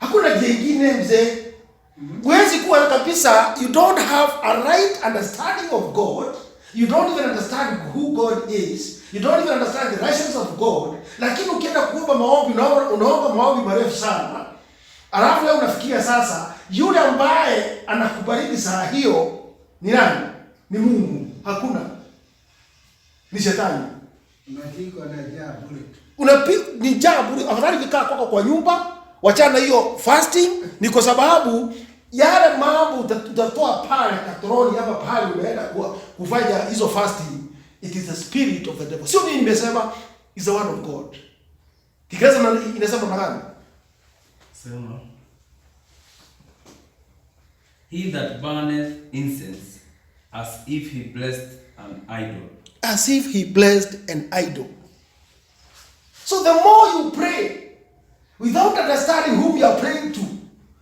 Hakuna jingine mzee. Huwezi kuwa kabisa, you don't have a right understanding of God. You don't even understand who God is. You don't even understand the righteousness of God. Lakini ukienda kuomba maombi, unaomba maombi marefu sana. Alafu leo unafikiria sasa yule ambaye anakubariki saa hiyo ni nani? Ni Mungu. Hakuna. Ni shetani. Unapigwa na jambo. Ni jambo. Afadhali kikaa kwako kwa nyumba, wachana hiyo fasting, ni kwa sababu yale mambo utatoa pale katoroni hapa pale unaenda kufanya hizo fasting, it is the spirit of the devil. Sio mimi nimesema, is the word of God. Kiingereza inasema na gani? Sema, he that burneth incense as if he blessed an idol. As if he blessed an idol. So the more you pray without understanding whom you are praying to,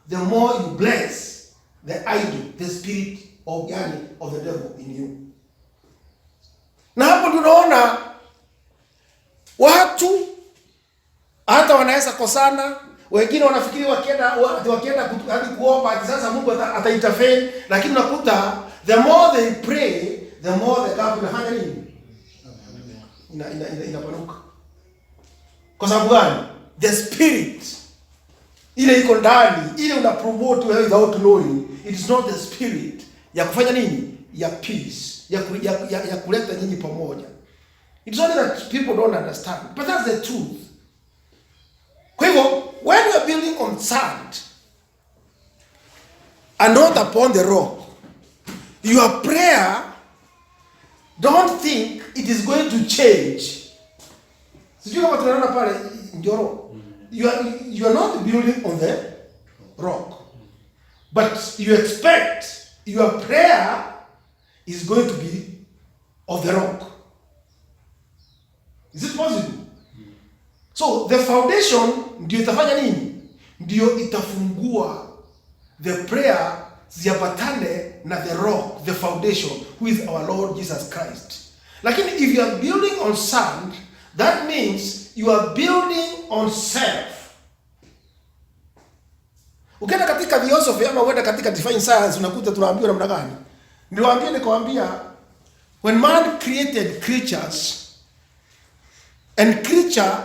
the more you bless the idol, the spirit of the devil in you. Na hapo tunaona watu hata wanaweza kosana, wengine wanafikiri wakienda hadi kuomba sasa Mungu ataintervene, lakini unakuta the more they pray, the more the gap inafanya nini? Inapanuka. Kwa sababu gani? The spirit ile iko ndani, ile una promote wewe without knowing, it is not the spirit ya kufanya nini? Ya peace, ya kuleta nyinyi pamoja. It's only that people don't understand, but that's the truth. Kwa hivyo, when you are building on sand and not upon the rock, your prayer, don't think it is going to change. Sijui kama tunaona pale Njoro. You are not building on the rock, but you expect your prayer is going to be of the rock. Is it possible? So the foundation ndio itafanya nini? Ndio itafungua the prayer ziambatane na the rock, the foundation, who is our Lord Jesus Christ. Lakini if you are building on sand, that means you are building on self. Ukienda katika philosophy ama uenda katika divine science, unakuta tunaambiwa namna gani? Nikawaambia when man created creatures and creature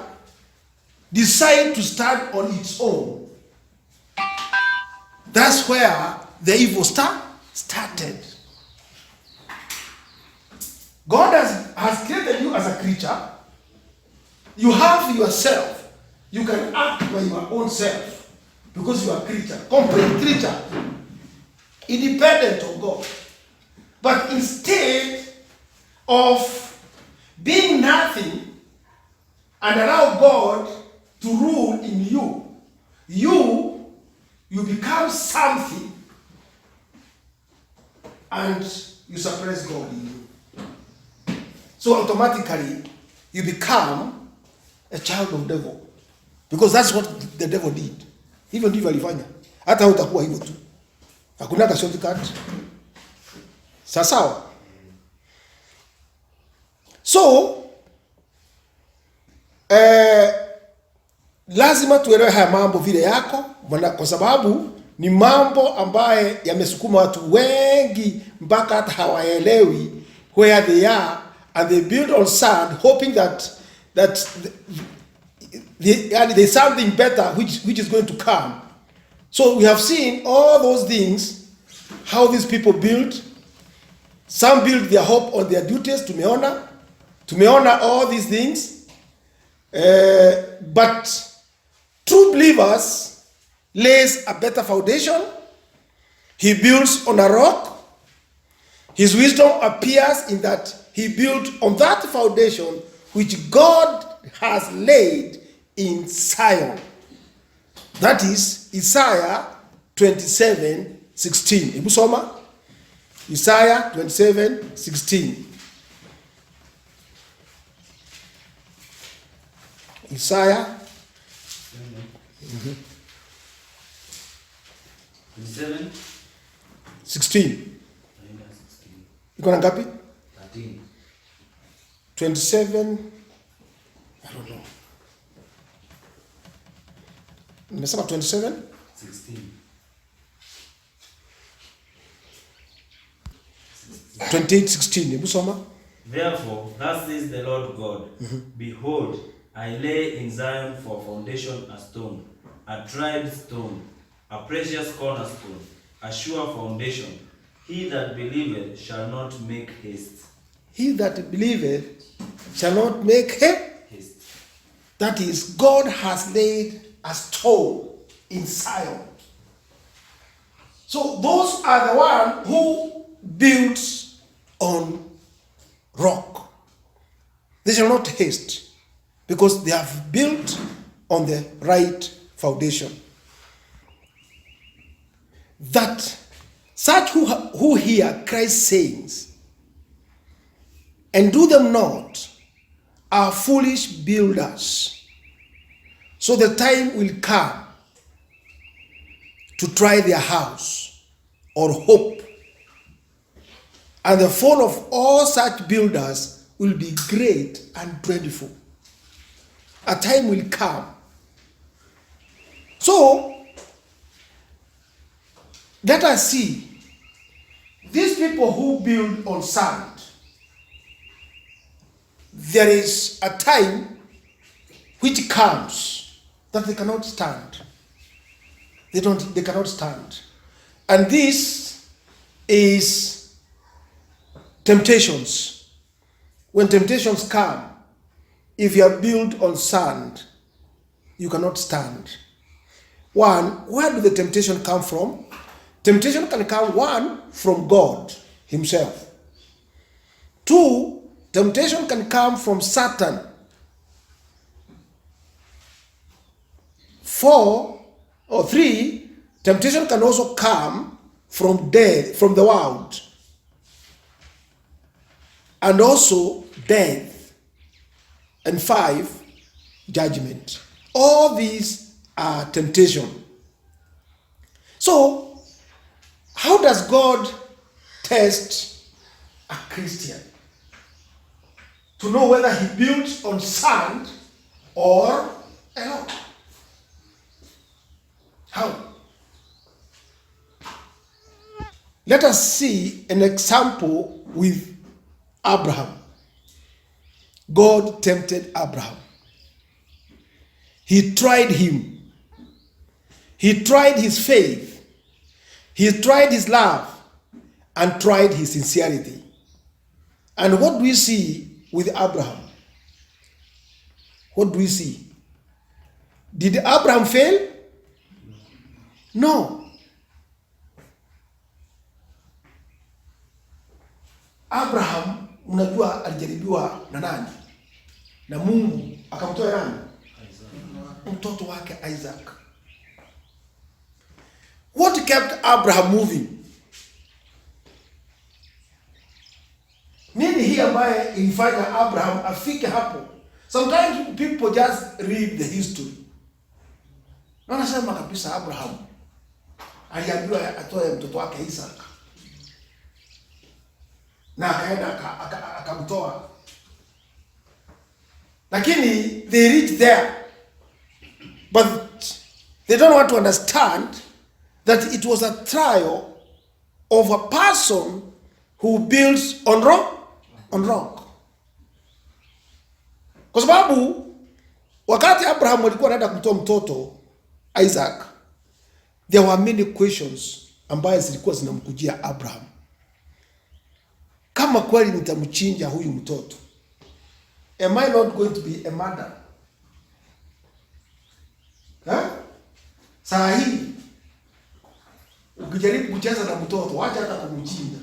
decide to stand on its own, that's where the evil started. God has created you as a creature. You have yourself. You can act by your own self because you are a creature, complete creature, independent of God. But instead of being nothing and allow God to rule in you, you become something and you suppress God in you. So automatically you become a child of devil, because that's what the devil did. Hivyo ndivyo alifanya. Hata utakuwa hivyo tu. Hakuna shortcut. Sawa. So lazima tuelewe haya mambo vile yako, kwa sababu ni mambo ambaye yamesukuma watu wengi mpaka hata hawaelewi where they are, and they build on sand hoping that there's something better which is going to come. So we have seen all those things, how these people build. Some build their hope on their duties. Tumeona all these things. But true believers lays a better foundation. He builds on a rock. His wisdom appears in that he built on that foundation which God has laid in Zion. That is Isaiah 27:16. Hebu soma Isaiah 27:16. Isaiah 27:16. 16. Iko na ngapi? 13. 27. I don't know. Nimesema 27? 16. 28:16. Hebu soma. Therefore, thus says the Lord God, behold, I lay in Zion for foundation a stone, a tried stone, a precious cornerstone, a sure foundation. He that believeth shall not make haste. He that believeth shall not make Haste. That is, God has laid a stone in Zion. So those are the one who builds on rock. They shall not haste, because they have built on the right foundation. That such who hear Christ's sayings and do them not are foolish builders. So the time will come to try their house or hope. And the fall of all such builders will be great and dreadful. A time will come. So, let us see. These people who build on sand, there is a time which comes that they cannot stand. They cannot stand. And this is temptations. When temptations come, if you are built on sand, you cannot stand. One, where do the temptation come from? Temptation can come, one, from God himself. Two, temptation can come from Satan. 4 or 3, temptation can also come from death, from the world. And also death. And 5, judgment. All these are temptation. So, how does God test a Christian? To know whether he builds on sand or a rock. How? Let us see an example with Abraham. God tempted Abraham. He tried him. He tried his faith. He tried his love and tried his sincerity. And what do we see with Abraham? What do we see? Did Abraham fail? No. Abraham, unajua alijaribiwa na nani? Na Mungu akamtoa nani? Mtoto wake Isaac. What kept Abraham moving? Nini hii ambaye ilifanya Abraham afike hapo? Sometimes people just read the history. Na nasema kabisa Abraham aliambiwa atoe mtoto wake Isaac. Na akaenda akamtoa. Lakini they reach there. But they don't want to understand that it was a trial of a person who builds on rock. Kwa sababu wakati Abraham alikuwa anaenda kumtoa mtoto Isaac, there were many questions ambaye zilikuwa zinamkujia Abraham. Kama kweli nitamchinja huyu mtoto, am I not going to be a murderer? Saa hii ukijaribu kucheza na mtoto, wacha hata kumchinja.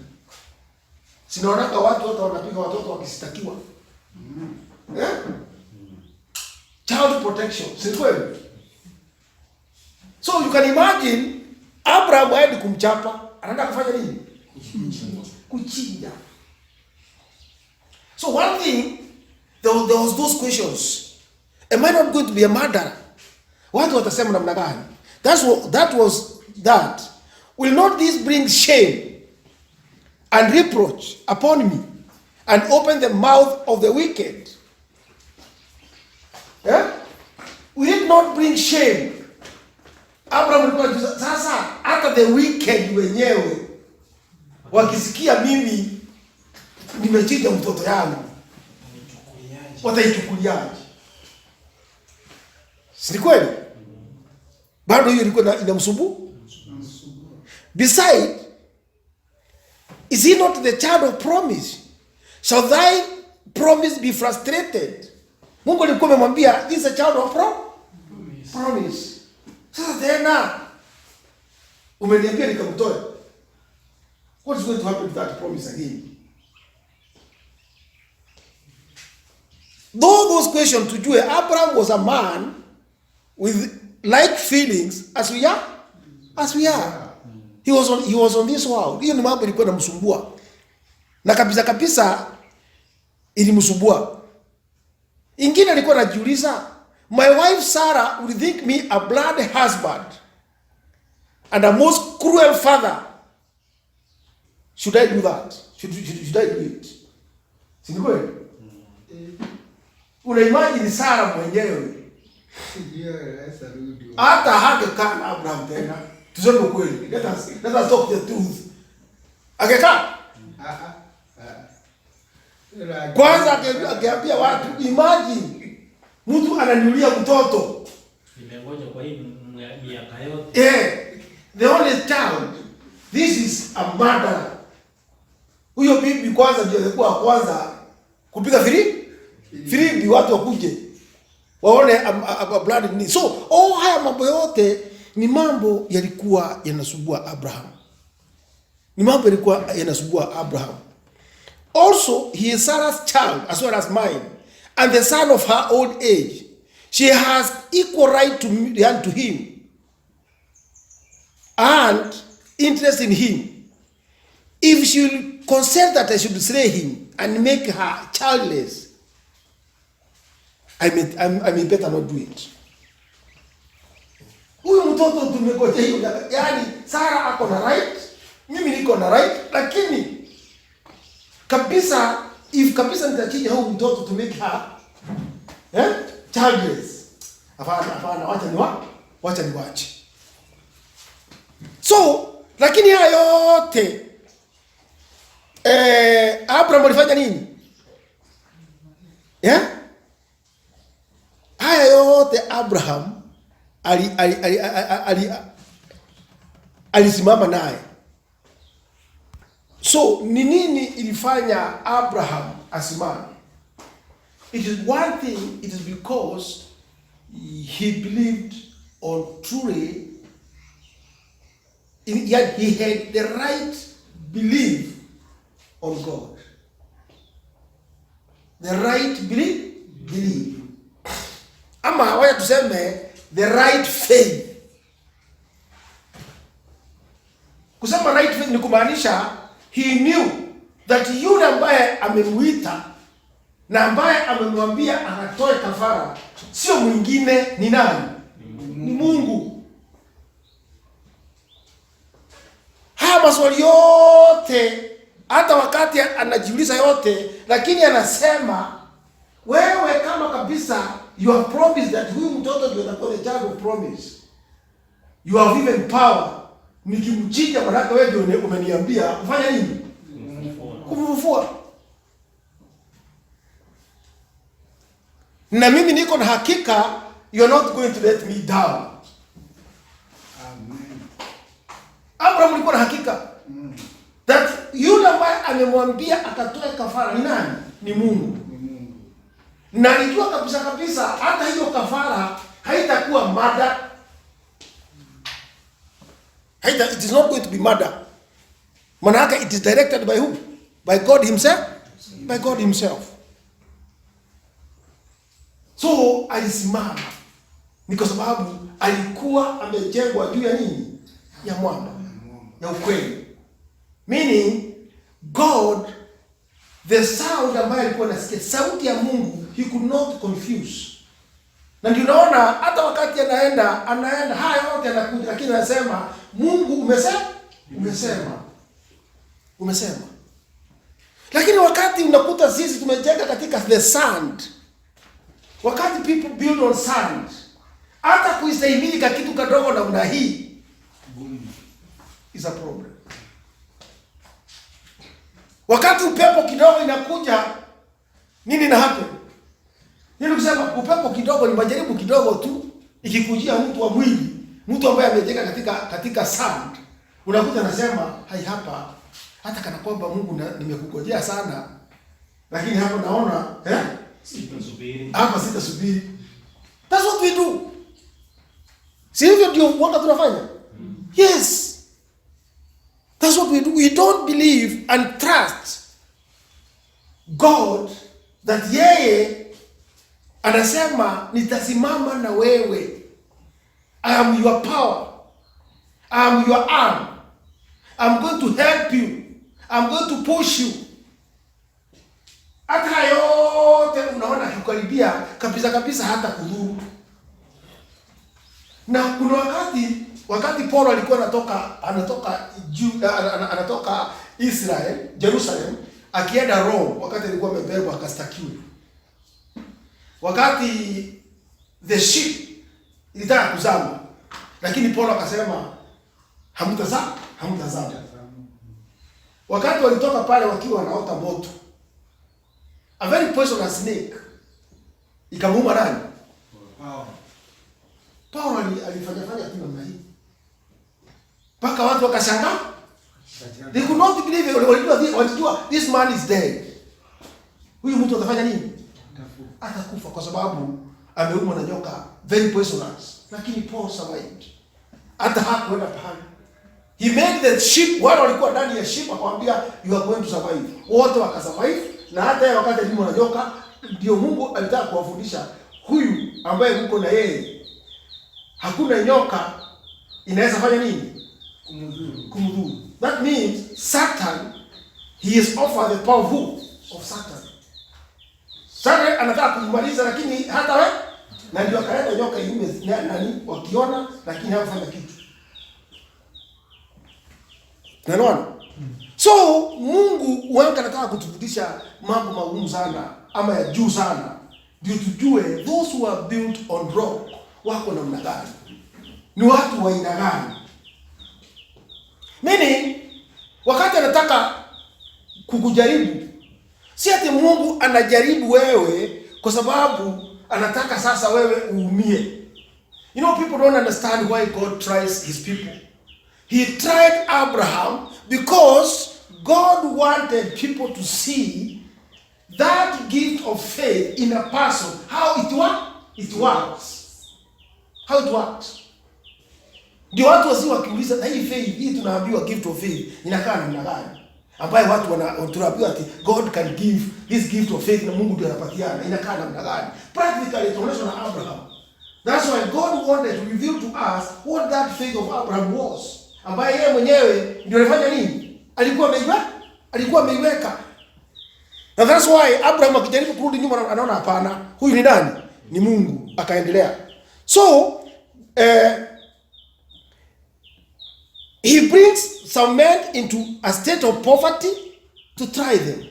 Sinaonaka watu hata wanapiga watoto wakisitakiwa. Child protection, si kweli? So you can imagine Abraham aende kumchapa, anaenda kufanya nini? Kuchinja. So one thing, there was those questions. Am I not going to be a murderer? Watu watasema namna gani? That. Will not this bring shame and reproach upon me, and open the mouth of the wicked. Yeah? We did not bring shame. Abraham alikuwa sasa hata the wicked wenyewe wakisikia mimi nimechinja mtoto yangu wataichukuliaje? Si kweli? Bado hiyo ilikuwa inamsumbua. Beside, is he not the child of promise? Shall thy promise be frustrated? Mungu alikuwa amemwambia this is a child of promise. Sasa tena umeniambia nikamtoe. What is going to happen to that promise again? Though those questions tujue, Abraham was a man with like feelings as we are. He was on this world. Hiyo ni mambo ilikuwa inamsumbua. Na kabisa ilimsumbua. Ingine alikuwa anajiuliza, my wife Sarah would think me a blood husband and a most cruel father. Should I do that? Should I do it? Si ni kweli? Una imagine Sarah mwenyewe. Hata hakekaa na Abraham tena. Tuseme kweli. Let us talk the truth. Akekaa? Kwanza akiambia watu, imagine mtu ananiulia mtoto. Nimengoja kwa hii miaka yote. The only child. This is a murderer. Huyo bibi kwanza ndio alikuwa kwanza kupiga filimbi watu wakuje waone a blood ni. So haya mambo yote ni mambo yalikuwa yanasumbua Abraham. Ni mambo yalikuwa yanasumbua Abraham. Also, he is Sarah's child as well as mine, and the son of her old age. She has equal right to him and interest in him. If she will consent that I should slay him and make her childless, I may better not do it. Huyu mtoto tumegoja hiyo, yani Sarah ako na right, mimi niko na right, lakini kabisa if kabisa nitachinja huyu mtoto to make her childless. Hapana, wacha niwache. So, lakini haya yote Abraham alifanya nini? Haya yote Abraham alisimama naye. So, ni nini ilifanya Abraham asimame? It is one thing, it is because he believed on truly, yet he had the right belief on God. The right belief. Ama waya tuseme the right faith. Kusema right faith ni kumaanisha he knew that yule ambaye amemuita na ambaye amemwambia anatoe kafara sio mwingine, ni nani? Ni Mungu. Haya maswali yote, hata wakati anajiuliza yote, lakini anasema wewe kama kabisa you have promised that huyu mtoto ndio atakuwa the child of promise. You have even power. Nikimchinja baraka wewe ndio umeniambia kufanya nini? Kumfufua. Na mimi niko na hakika you are not going to let me down. Amen. Abraham alikuwa na hakika that yule ambaye amemwambia akatoe kafara ni nani? Ni Mungu. Na alijua kabisa hata hiyo kafara haitakuwa murder. It is not going to be murder. Manaka, it is directed by who? By God himself? By God himself. So alisimama ni kwa sababu alikuwa amejengwa juu ya nini? Ya mwamba, ya ukweli. Meaning God, the sound ambayo alikuwa anasikia, sauti ya Mungu, he could not confuse. Na ndio unaona hata wakati anaenda haya yote anakuja, lakini anasema Mungu umesema. Lakini wakati unakuta sisi tumejenga katika the sand, wakati people build on sand, hata kuistahimili ka kitu kadogo namna hii is a problem. Wakati upepo kidogo inakuja, nini na happen? Nini kusema upepo kidogo ni majaribu kidogo tu, ikikujia mtu wa mwili, mtu ambaye amejenga katika sand, unakuta nasema hai hapa hata kana kwamba Mungu nimekungojea sana, lakini hapo naona sitasubiri. Hapa sitasubiri. That's what we do. Si hivyo ndio mwanga tunafanya? Yes. That's what we do. We don't believe and trust God that yeye anasema nitasimama na wewe. I am your power. I am your arm. I'm going to help you. I'm going to push you. Hata yote unaona kukaribia kabisa hata kudhuru. Na kuna wakati Paulo alikuwa anatoka Israel, Jerusalem, akienda Rome, wakati alikuwa amebebwa akastakiwa. Wakati the ship ilitaka kuzama, lakini Paulo akasema hamtazama. Wakati walitoka pale wakiwa wanaota moto, a very poisonous snake ikamuuma nani? Paulo alifanya tu namna hii. Paka watu wakashangaa. They could not believe it. Walijua this man is dead. Huyu mtu atafanya nini? Atakufa kwa sababu ameumwa na nyoka, very poisonous. Lakini Paul survived. Hata hakuenda pahali. He made the ship, wale walikuwa ndani ya ship akamwambia you are going to survive. Wote wakasurvive, na hata yeye wakati aliumwa na nyoka, ndio Mungu alitaka kuwafundisha huyu ambaye mko na yeye. Hakuna nyoka inaweza fanya nini? Kumdhuru. That means Satan, he is offered the power of Satan. Satan anataka kumaliza, lakini hata wewe na ndio akaenda nyoka yume nani wakiona, lakini hawafanya kitu. Unaona? So Mungu wanga anataka kutufundisha mambo magumu sana ama ya juu sana, ndio tujue those who are built on rock wako namna gani, ni watu wa aina gani. Nini? Wakati anataka kukujaribu, si ati Mungu anajaribu wewe kwa sababu anataka sasa wewe uumie. You know, people don't understand why God tries his people. He tried Abraham because God wanted people to see that gift of faith in a person, how it works. How it works. Ndio watu wasi wakiuliza na hii faith, hii tunaambiwa gift of faith inakaa namna gani? Ambaye watu tunaambiwa ati God can give this gift of faith na Mungu ndiye anapatiana, inakaa namna gani? Practically tunaonyeshwa na Abraham. That's why God wanted to reveal to us what that faith of Abraham was. Ambaye yeye mwenyewe ndio alifanya nini? Alikuwa ameiweka. Na that's why Abraham akijaribu kurudi nyuma anaona hapana, huyu ni nani? Ni Mungu. Akaendelea. So he brings some men into a state of poverty to try them.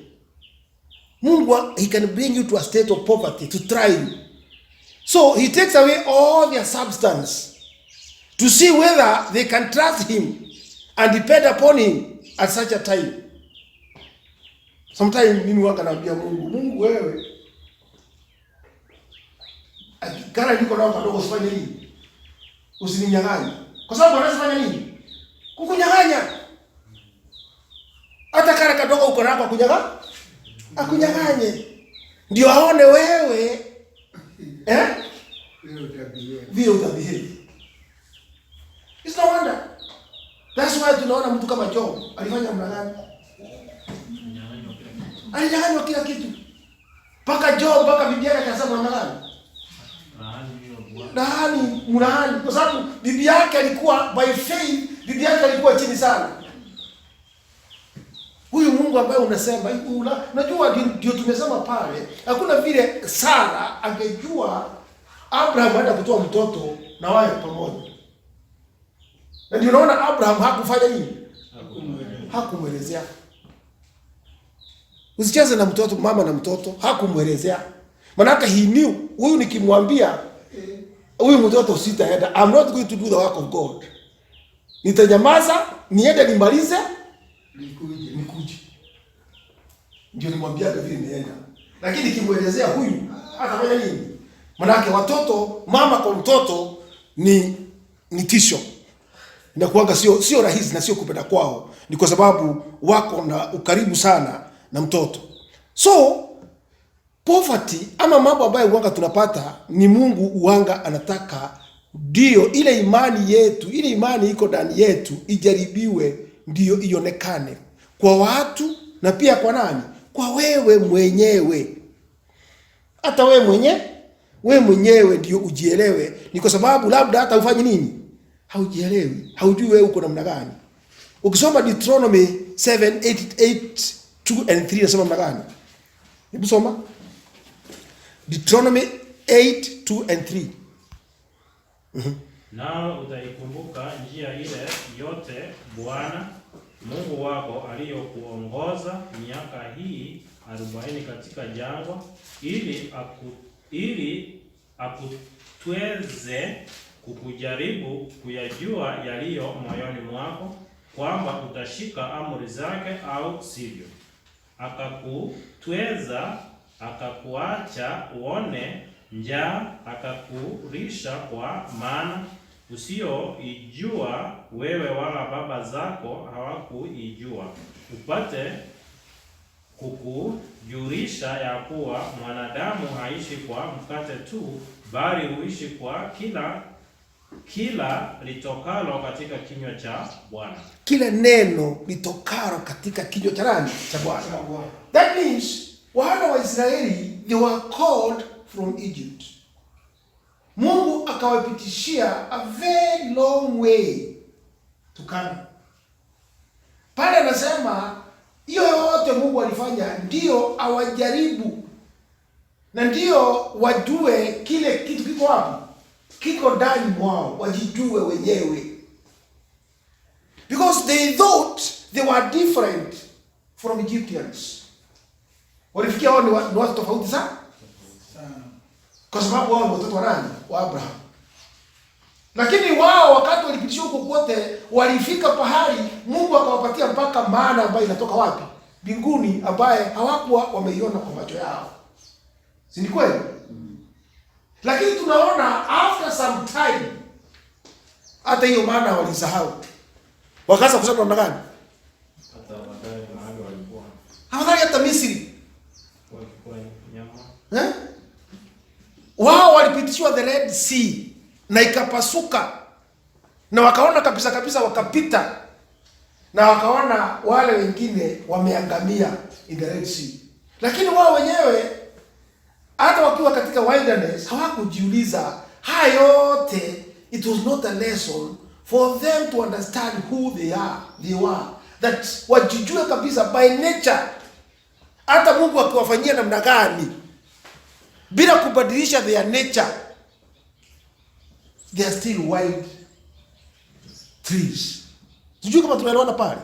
Mungu, he can bring you to a state of poverty to try you. So he takes away all their substance to see whether they can trust him and depend upon him at such a time. Sometimes mimi wanga naambia Mungu wewe, kana niko nao kadogo usifanye nini? Usininyang'anye. Kwa sababu anaweza fanya nini? Kukunyang'anya. Hata kana kadogo uko nako akunyang'anye. Ndio aone wewe vile utabehave. It's no wonder. That's why tunaona mtu kama Job alifanya namna gani? Alinyang'anywa kila kitu. Paka Job, paka bibi yake akasema namna gani? Mlaani. Kwa sababu bibi yake alikuwa by faith, bibi yake alikuwa chini sana. Huyu Mungu ambaye unasema, unajua ndio tumesema pale, hakuna vile Sara angejua Abraham aenda kutoa mtoto na wao pamoja. Na ndio unaona Abraham hakufanya nini? Hakumwelezea. Usicheze na mtoto, mama na mtoto. Hakumwelezea. Manaka he knew, huyu nikimwambia huyu mtoto sitaenda, I'm not going to do the work of God. Nitanyamaza, niende nimalize, nikuje. Ndio nimwambia vile nienda. Lakini nikimwelezea huyu atafanya nini? Manake watoto, mama kwa mtoto ni tisho. Inakuanga sio rahisi na sio kupenda kwao. Ni kwa sababu wako na ukaribu sana na mtoto. So poverty ama mambo ambayo uanga tunapata ni Mungu uanga anataka ndio ile imani yetu, ile imani iko ndani yetu ijaribiwe, ndio ionekane kwa watu na pia kwa nani? Kwa wewe mwenyewe. Hata wewe mwenyewe ndio ujielewe. Ni kwa sababu labda hata ufanye nini? Haujielewi. Haujui wewe uko namna gani. Ukisoma Deuteronomy 7:8 2 and 3 nasema namna gani? Hebu soma. Deuteronomy 8:2 and 3. Nao utaikumbuka njia ile yote Bwana Mungu wako aliyokuongoza miaka hii 40 katika jangwa, ili akutweze kukujaribu kuyajua yaliyo moyoni mwako, kwamba utashika amri zake au sivyo. Akakutweza, akakuacha uone njaa, akakulisha kwa maana usioijua wewe wala baba zako hawakuijua, upate kukujulisha ya kuwa mwanadamu haishi kwa mkate tu, bali huishi kwa kila litokalo katika kinywa cha Bwana. Kila neno litokalo katika kinywa cha nani? Cha Bwana. That means wana wa Israeli, they were called from Egypt. Mungu akawapitishia a very long way to Canaan. Pale anasema hiyo yote Mungu alifanya ndio awajaribu na ndio wajue kile kitu kiko wapi, kiko ndani mwao, wajijue wenyewe. Because they thought they were different from Egyptians. Walifikia wao ni watu tofauti sana. Kwa sababu wao ni watoto wa nani? Wa Abraham. Lakini wao wakati walipitishwa huko kote, walifika pahali Mungu akawapatia mpaka maana ambayo inatoka wapi? Mbinguni, ambaye hawakuwa wameiona kwa macho yao. Si ni kweli? Lakini tunaona after some time hata hiyo maana walisahau. Wakaanza kusema namna gani? Hata wadai mahali walikuwa. Hawataka hata Misri. Walikuwa nyama. Wao walipitishwa the Red Sea na ikapasuka. Na wakaona kabisa wakapita. Na wakaona wale wengine wameangamia in the Red Sea. Lakini wao wenyewe hata wakiwa katika wilderness hawakujiuliza haya yote. It was not a lesson for them to understand who they were. That wajijue kabisa by nature. Hata Mungu akiwafanyia namna gani, bila kubadilisha their nature, they are still wild trees. Sijui kama tunaelewana pale.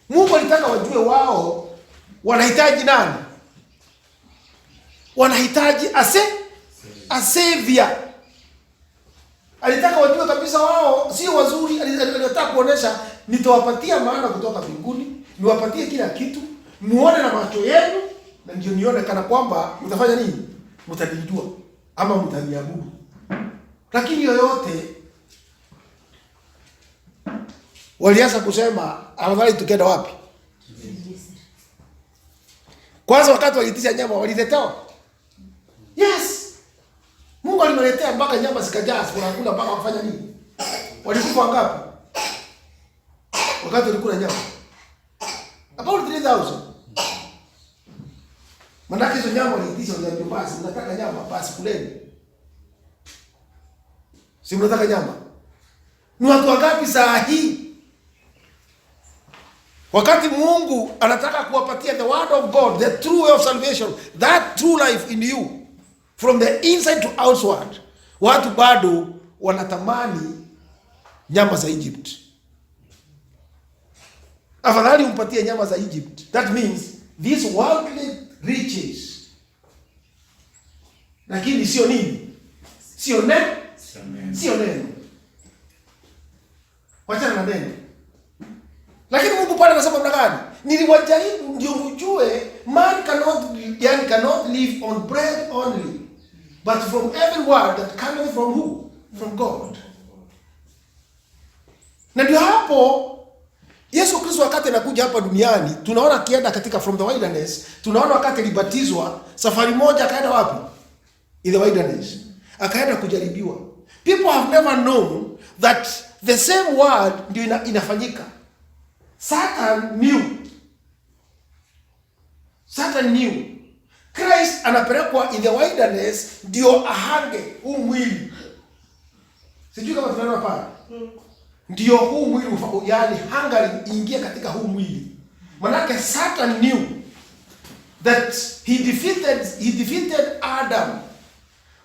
Mungu alitaka wajue wao wanahitaji nani? Wanahitaji a savior. Alitaka wajue kabisa wao sio wazuri. Alitaka kuonesha nitawapatia maana kutoka mbinguni, niwapatie kila kitu, muone na macho yenu, na ndio nione kana kwamba mtafanya nini? Mtanijua ama mtaniabudu. Lakini yoyote walianza kusema afadhali tukenda wapi? Kwanza wakati walitisha nyama waliletewa. Yes. Mungu alimeletea mpaka nyama zikajaa, wanakula mpaka wafanya nini? Walikufa ngapi? Wakati walikula nyama. About 3,000. Manake hizo nyama walitisha waliambia basi mnataka nyama basi kuleni. Si mnataka nyama? Ni watu wangapi saa hii? Wakati Mungu anataka kuwapatia the word of God, the true way of salvation, that true life in you, from the inside to outward, watu bado wanatamani nyama za Egypt. Afadhali umpatie nyama za Egypt. That means these worldly riches, lakini sio nini? Sio neno. Wachana na neno. Lakini Mungu pale anasema namna gani? Niliwajaribu ndio mjue man cannot live on bread only, but from every word that cometh from who? From God. Na ndio hapo Yesu Kristo wakati anakuja hapa duniani, tunaona akienda katika from the wilderness, tunaona wakati alibatizwa, safari moja akaenda wapi? In the wilderness. Akaenda kujaribiwa. People have never known that the same word ndio inafanyika. Satan knew. Christ anapelekwa in the wilderness ndio ahange huu mwili. Sijui kama tunaona pale. Ndio huu mwili yani hangari ingie katika huu mwili. Manake Satan knew that he defeated Adam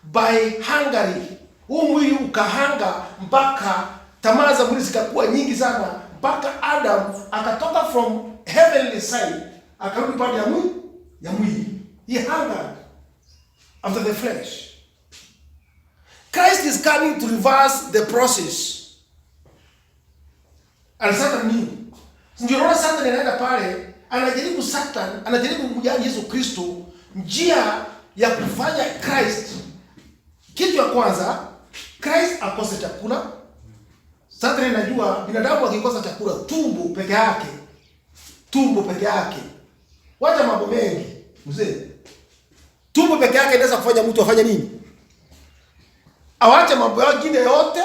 by hungering. Huu mwili ukahanga mpaka tamaa za mwili zikakuwa nyingi sana mpaka Adam akatoka from heavenly side akarudi pande ya mwili. He hungered after the flesh. Christ is coming to reverse the process. And Satan knew. Ndio roho Satan anaenda pale, anajaribu kumjali Yesu Kristo njia ya kufanya Christ. Kitu ya kwanza, Christ akose chakula. Satan anajua binadamu akikosa chakula, tumbo peke yake. Wacha mambo mengi, mzee. Tumbo peke yake inaweza kufanya mtu afanye nini? Awache mambo mengine yote,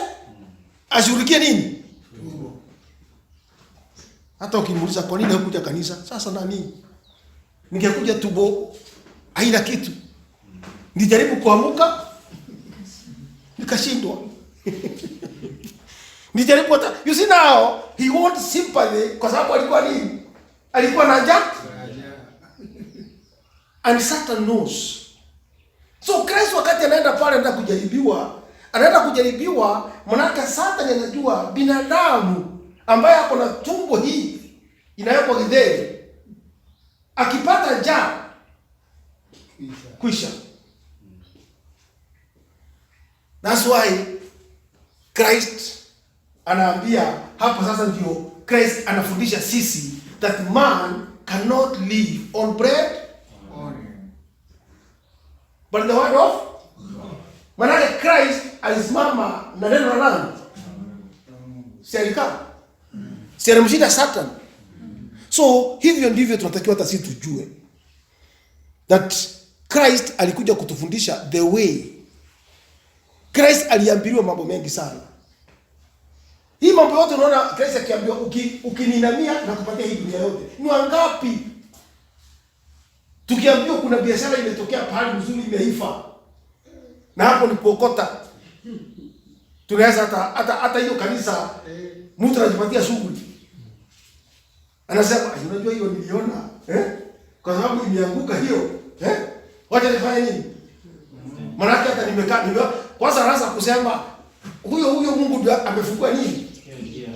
ashughulikie nini? Tumbo. Hata ukimuuliza kwa nini hukuja kanisa? Sasa nani? Ningekuja tumbo haina kitu. Nijaribu kuamuka nikashindwa. Nijaribu hata you see now he wants sympathy kwa sababu alikuwa nini? Alikuwa na njaa. And Satan knows. So Christ wakati anaenda pale anaenda kujaribiwa, manaka Satan anajua binadamu ambaye ako na tumbo hii inayoko githeri akipata njaa kwisha. That's why Christ anaambia hapo sasa, ndio Christ anafundisha sisi that man cannot live on bread only, but the word of God. Manake Christ alisimama na neno la nani? Si alimshinda Satan. So hivyo ndivyo tunatakiwa hata sisi tujue that Christ alikuja kutufundisha the way. Christ aliambiwa mambo mengi sana. Hii mambo yote unaona Christ akiambiwa ukininamia na kupatia hii dunia yote. Ni wangapi? Tukiambiwa kuna biashara imetokea pahali mzuri imeifa, na hapo ni kuokota. Tunaweza hata hiyo kanisa mtu anajipatia shughuli. Anasema, unajua hiyo niliona, kwa sababu imeanguka hiyo, wacha nifanye nini? Maana hata nimekaa kwanza anaanza kusema huyo Mungu ndio amefungua nini?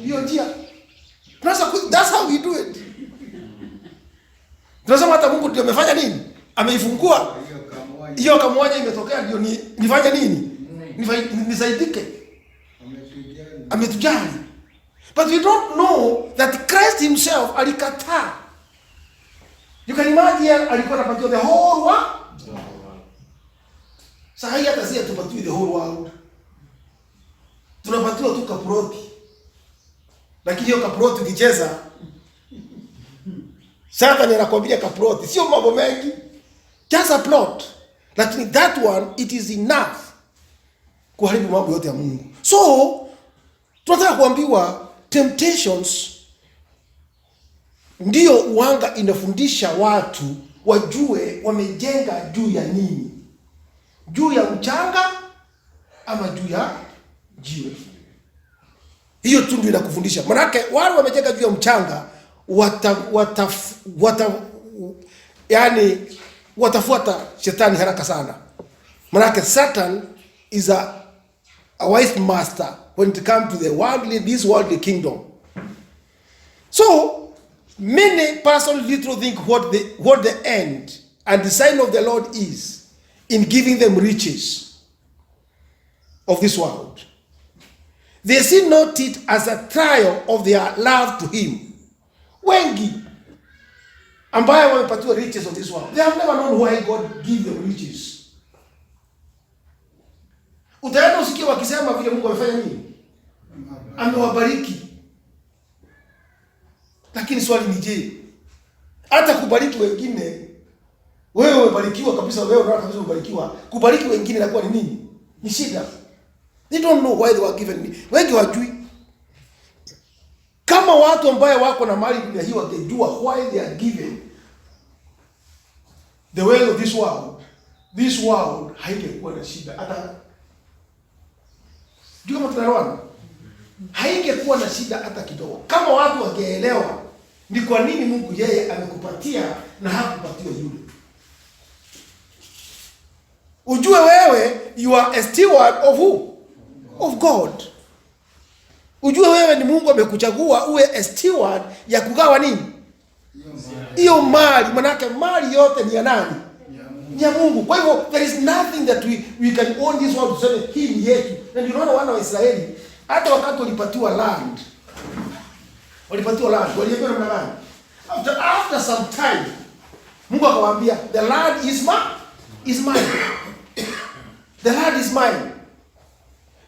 Hiyo njia. That's how we do it. Tunasema hata Mungu ndio amefanya nini? Ameifungua. Hiyo kamoja imetokea ndio nifanye nini? Nisaidike. Ametujali. But we don't know that Christ himself alikataa. You can imagine alikuwa anapatiwa the whole world. Sasa hii hata sisi tupatiwe the whole world. Tunapatiwa tu kaproti. Lakini hiyo kaproti ukicheza, Satan anakuambia kaproti sio mambo mengi. Just a plot. Lakini that one it is enough kuharibu mambo yote ya Mungu. So tunataka kuambiwa temptations ndio uanga inafundisha watu wajue wamejenga juu ya nini. Juu ya mchanga ama juu ya jiwe. Hiyo tu ndio inakufundisha. Manake wale wamejenga juu ya mchanga watafuata shetani haraka sana. Manake Satan is a wise master when it comes to this worldly kingdom. So Many persons literally think what the end and the sign of the Lord is in giving them riches of this world. They see not it as a trial of their love to him. Wengi ambaye wamepatiwa riches of this world, they have never known why God give them riches. Utaenda usikie wakisema vile Mungu amefanya nini? Amewabariki. Lakini swali ni je, hata kubariki wengine, wewe umebarikiwa kabisa, wewe unaona kabisa umebarikiwa, kubariki wengine inakuwa ni nini? Ni shida. They don't know why they were given. Wengi wajui. Kama watu ambao wako na mali dunia hii wangejua why they are given the wealth of this world haingekuwa na shida. Hata ndio kama tunaelewana, haingekuwa na shida hata kidogo. Kama watu wangeelewa ni kwa nini Mungu yeye amekupatia na hakupatiwa yule. Ujue wewe you are a steward of who? Of God. Ujue wewe ni Mungu amekuchagua uwe a steward ya kugawa nini? Hiyo mali. Manake mali yote ni ya nani? Ni ya Mungu. Kwa hivyo there is nothing that we can own this world to say hii ni yetu. Na ndio unaona wana wa Israeli hata wakati walipatiwa land, waliambiwa namna gani? After some time Mungu akawaambia the land is mine. The land is mine.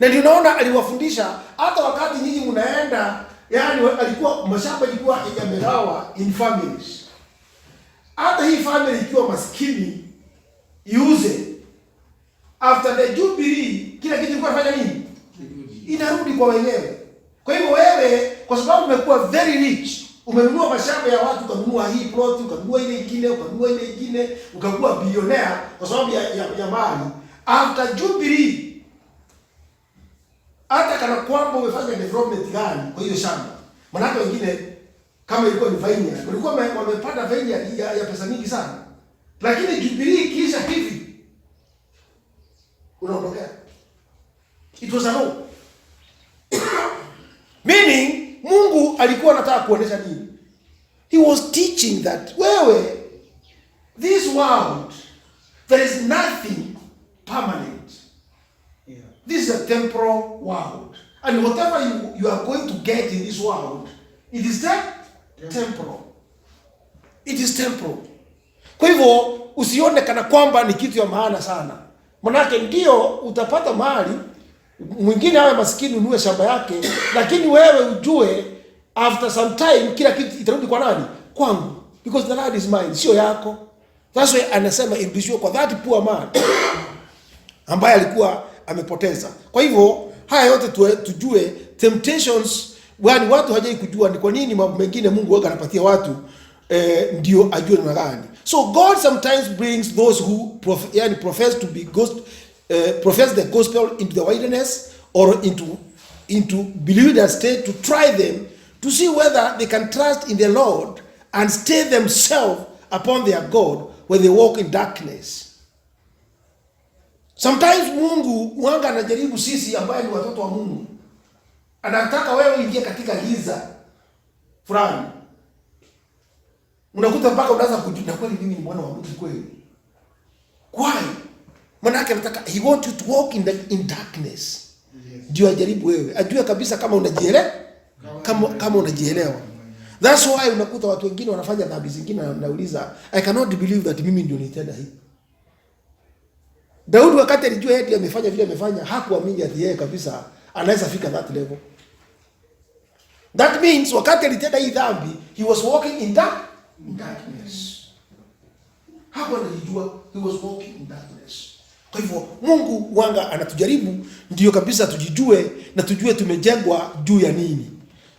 Na ndio unaona aliwafundisha hata wakati nyinyi mnaenda, yani alikuwa mashamba ilikuwa yamegawa in families. Hata hii family ikiwa maskini iuze, after the jubilee kila kitu kilikuwa fanya nini? Inarudi kwa wenyewe. Kwa hivyo wewe kwa sababu umekuwa very rich, umenunua mashamba ya watu, ukanunua hii plot, ukanunua ile nyingine, ukakuwa billionaire kwa sababu ya mali. After jubilee, hata kana kwamba umefanya development gani kwa hiyo shamba. Maana wengine kama ilikuwa ni vineyard, walikuwa wamepanda vineyard ya pesa nyingi sana. Lakini jubilee kisha hivi unaondokea. It was a no. Meaning Mungu alikuwa anataka kuonesha nini? He was teaching that wewe, this world, there is nothing permanent. Yeah. This is a temporal world. And whatever you are going to get in this world, it is temporal. It is temporal. Kwa hivyo usione kana kwamba ni kitu ya maana sana. Manake ndio utapata mali, mwingine awe maskini unue shamba yake, lakini wewe ujue after some time kila kitu itarudi kwa nani? Kwangu. Because the land is mine, sio yako. That's why anasema irudishwe kwa that poor man ambaye alikuwa amepoteza. Kwa hivyo haya yote tujue temptations, wani watu hawajai kujua ni kwa nini mambo mengine Mungu wake anapatia watu ndio ajue ni gani. So God sometimes brings those who profess to be profess the gospel into the wilderness or into believer state to try them to see whether they can trust in the Lord and stay themselves upon their God when they walk in darkness. Sometimes Mungu wanga anajaribu sisi ambaye ni watoto wa Mungu. Anataka wewe uingie katika giza fulani. Unakuta mpaka unaanza kujua kweli mimi ni mwana wa Mungu kweli. Why? Maana anataka he want you to walk in darkness. Ndio ajaribu wewe. Ajue kabisa kama unajielewa, kama unajielewa. That's why unakuta watu wengine wanafanya dhambi zingine na unauliza, I cannot believe that mimi ndio nitenda hii. Daudi wakati alijua yeye amefanya vile amefanya, hakuamini ati yeye kabisa anaweza fika that level. That means wakati alitenda hii dhambi, he was walking in darkness. Hapo anajua he was walking in darkness. Kwa hivyo Mungu wanga anatujaribu ndio kabisa tujijue na tujue tumejengwa juu ya nini.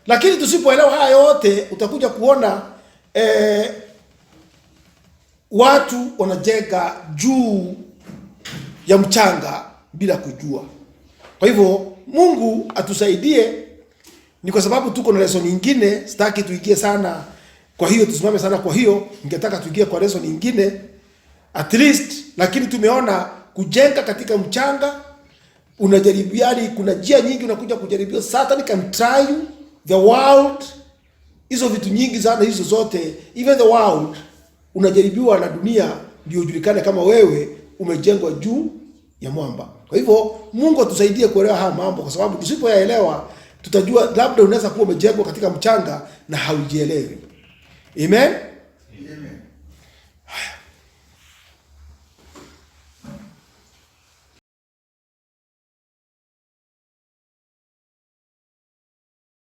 Lakini tusipoelewa haya yote utakuja kuona watu wanajenga juu ya mchanga bila kujua. Kwa hivyo Mungu atusaidie. Ni kwa sababu tuko na lesson nyingine, sitaki tuingie sana. Kwa hiyo tusimame sana, kwa hiyo ningetaka tuingie kwa lesson nyingine at least, lakini tumeona kujenga katika mchanga unajaribiani, kuna njia nyingi unakuja kujaribiwa. Satan can try you, the world hizo vitu nyingi sana hizo zote, even the world, unajaribiwa na dunia ndio ujulikane kama wewe umejengwa juu ya mwamba. Kwa hivyo Mungu atusaidie kuelewa haya mambo, kwa sababu tusipoyaelewa tutajua labda unaweza kuwa umejengwa katika mchanga na haujielewi. Amen.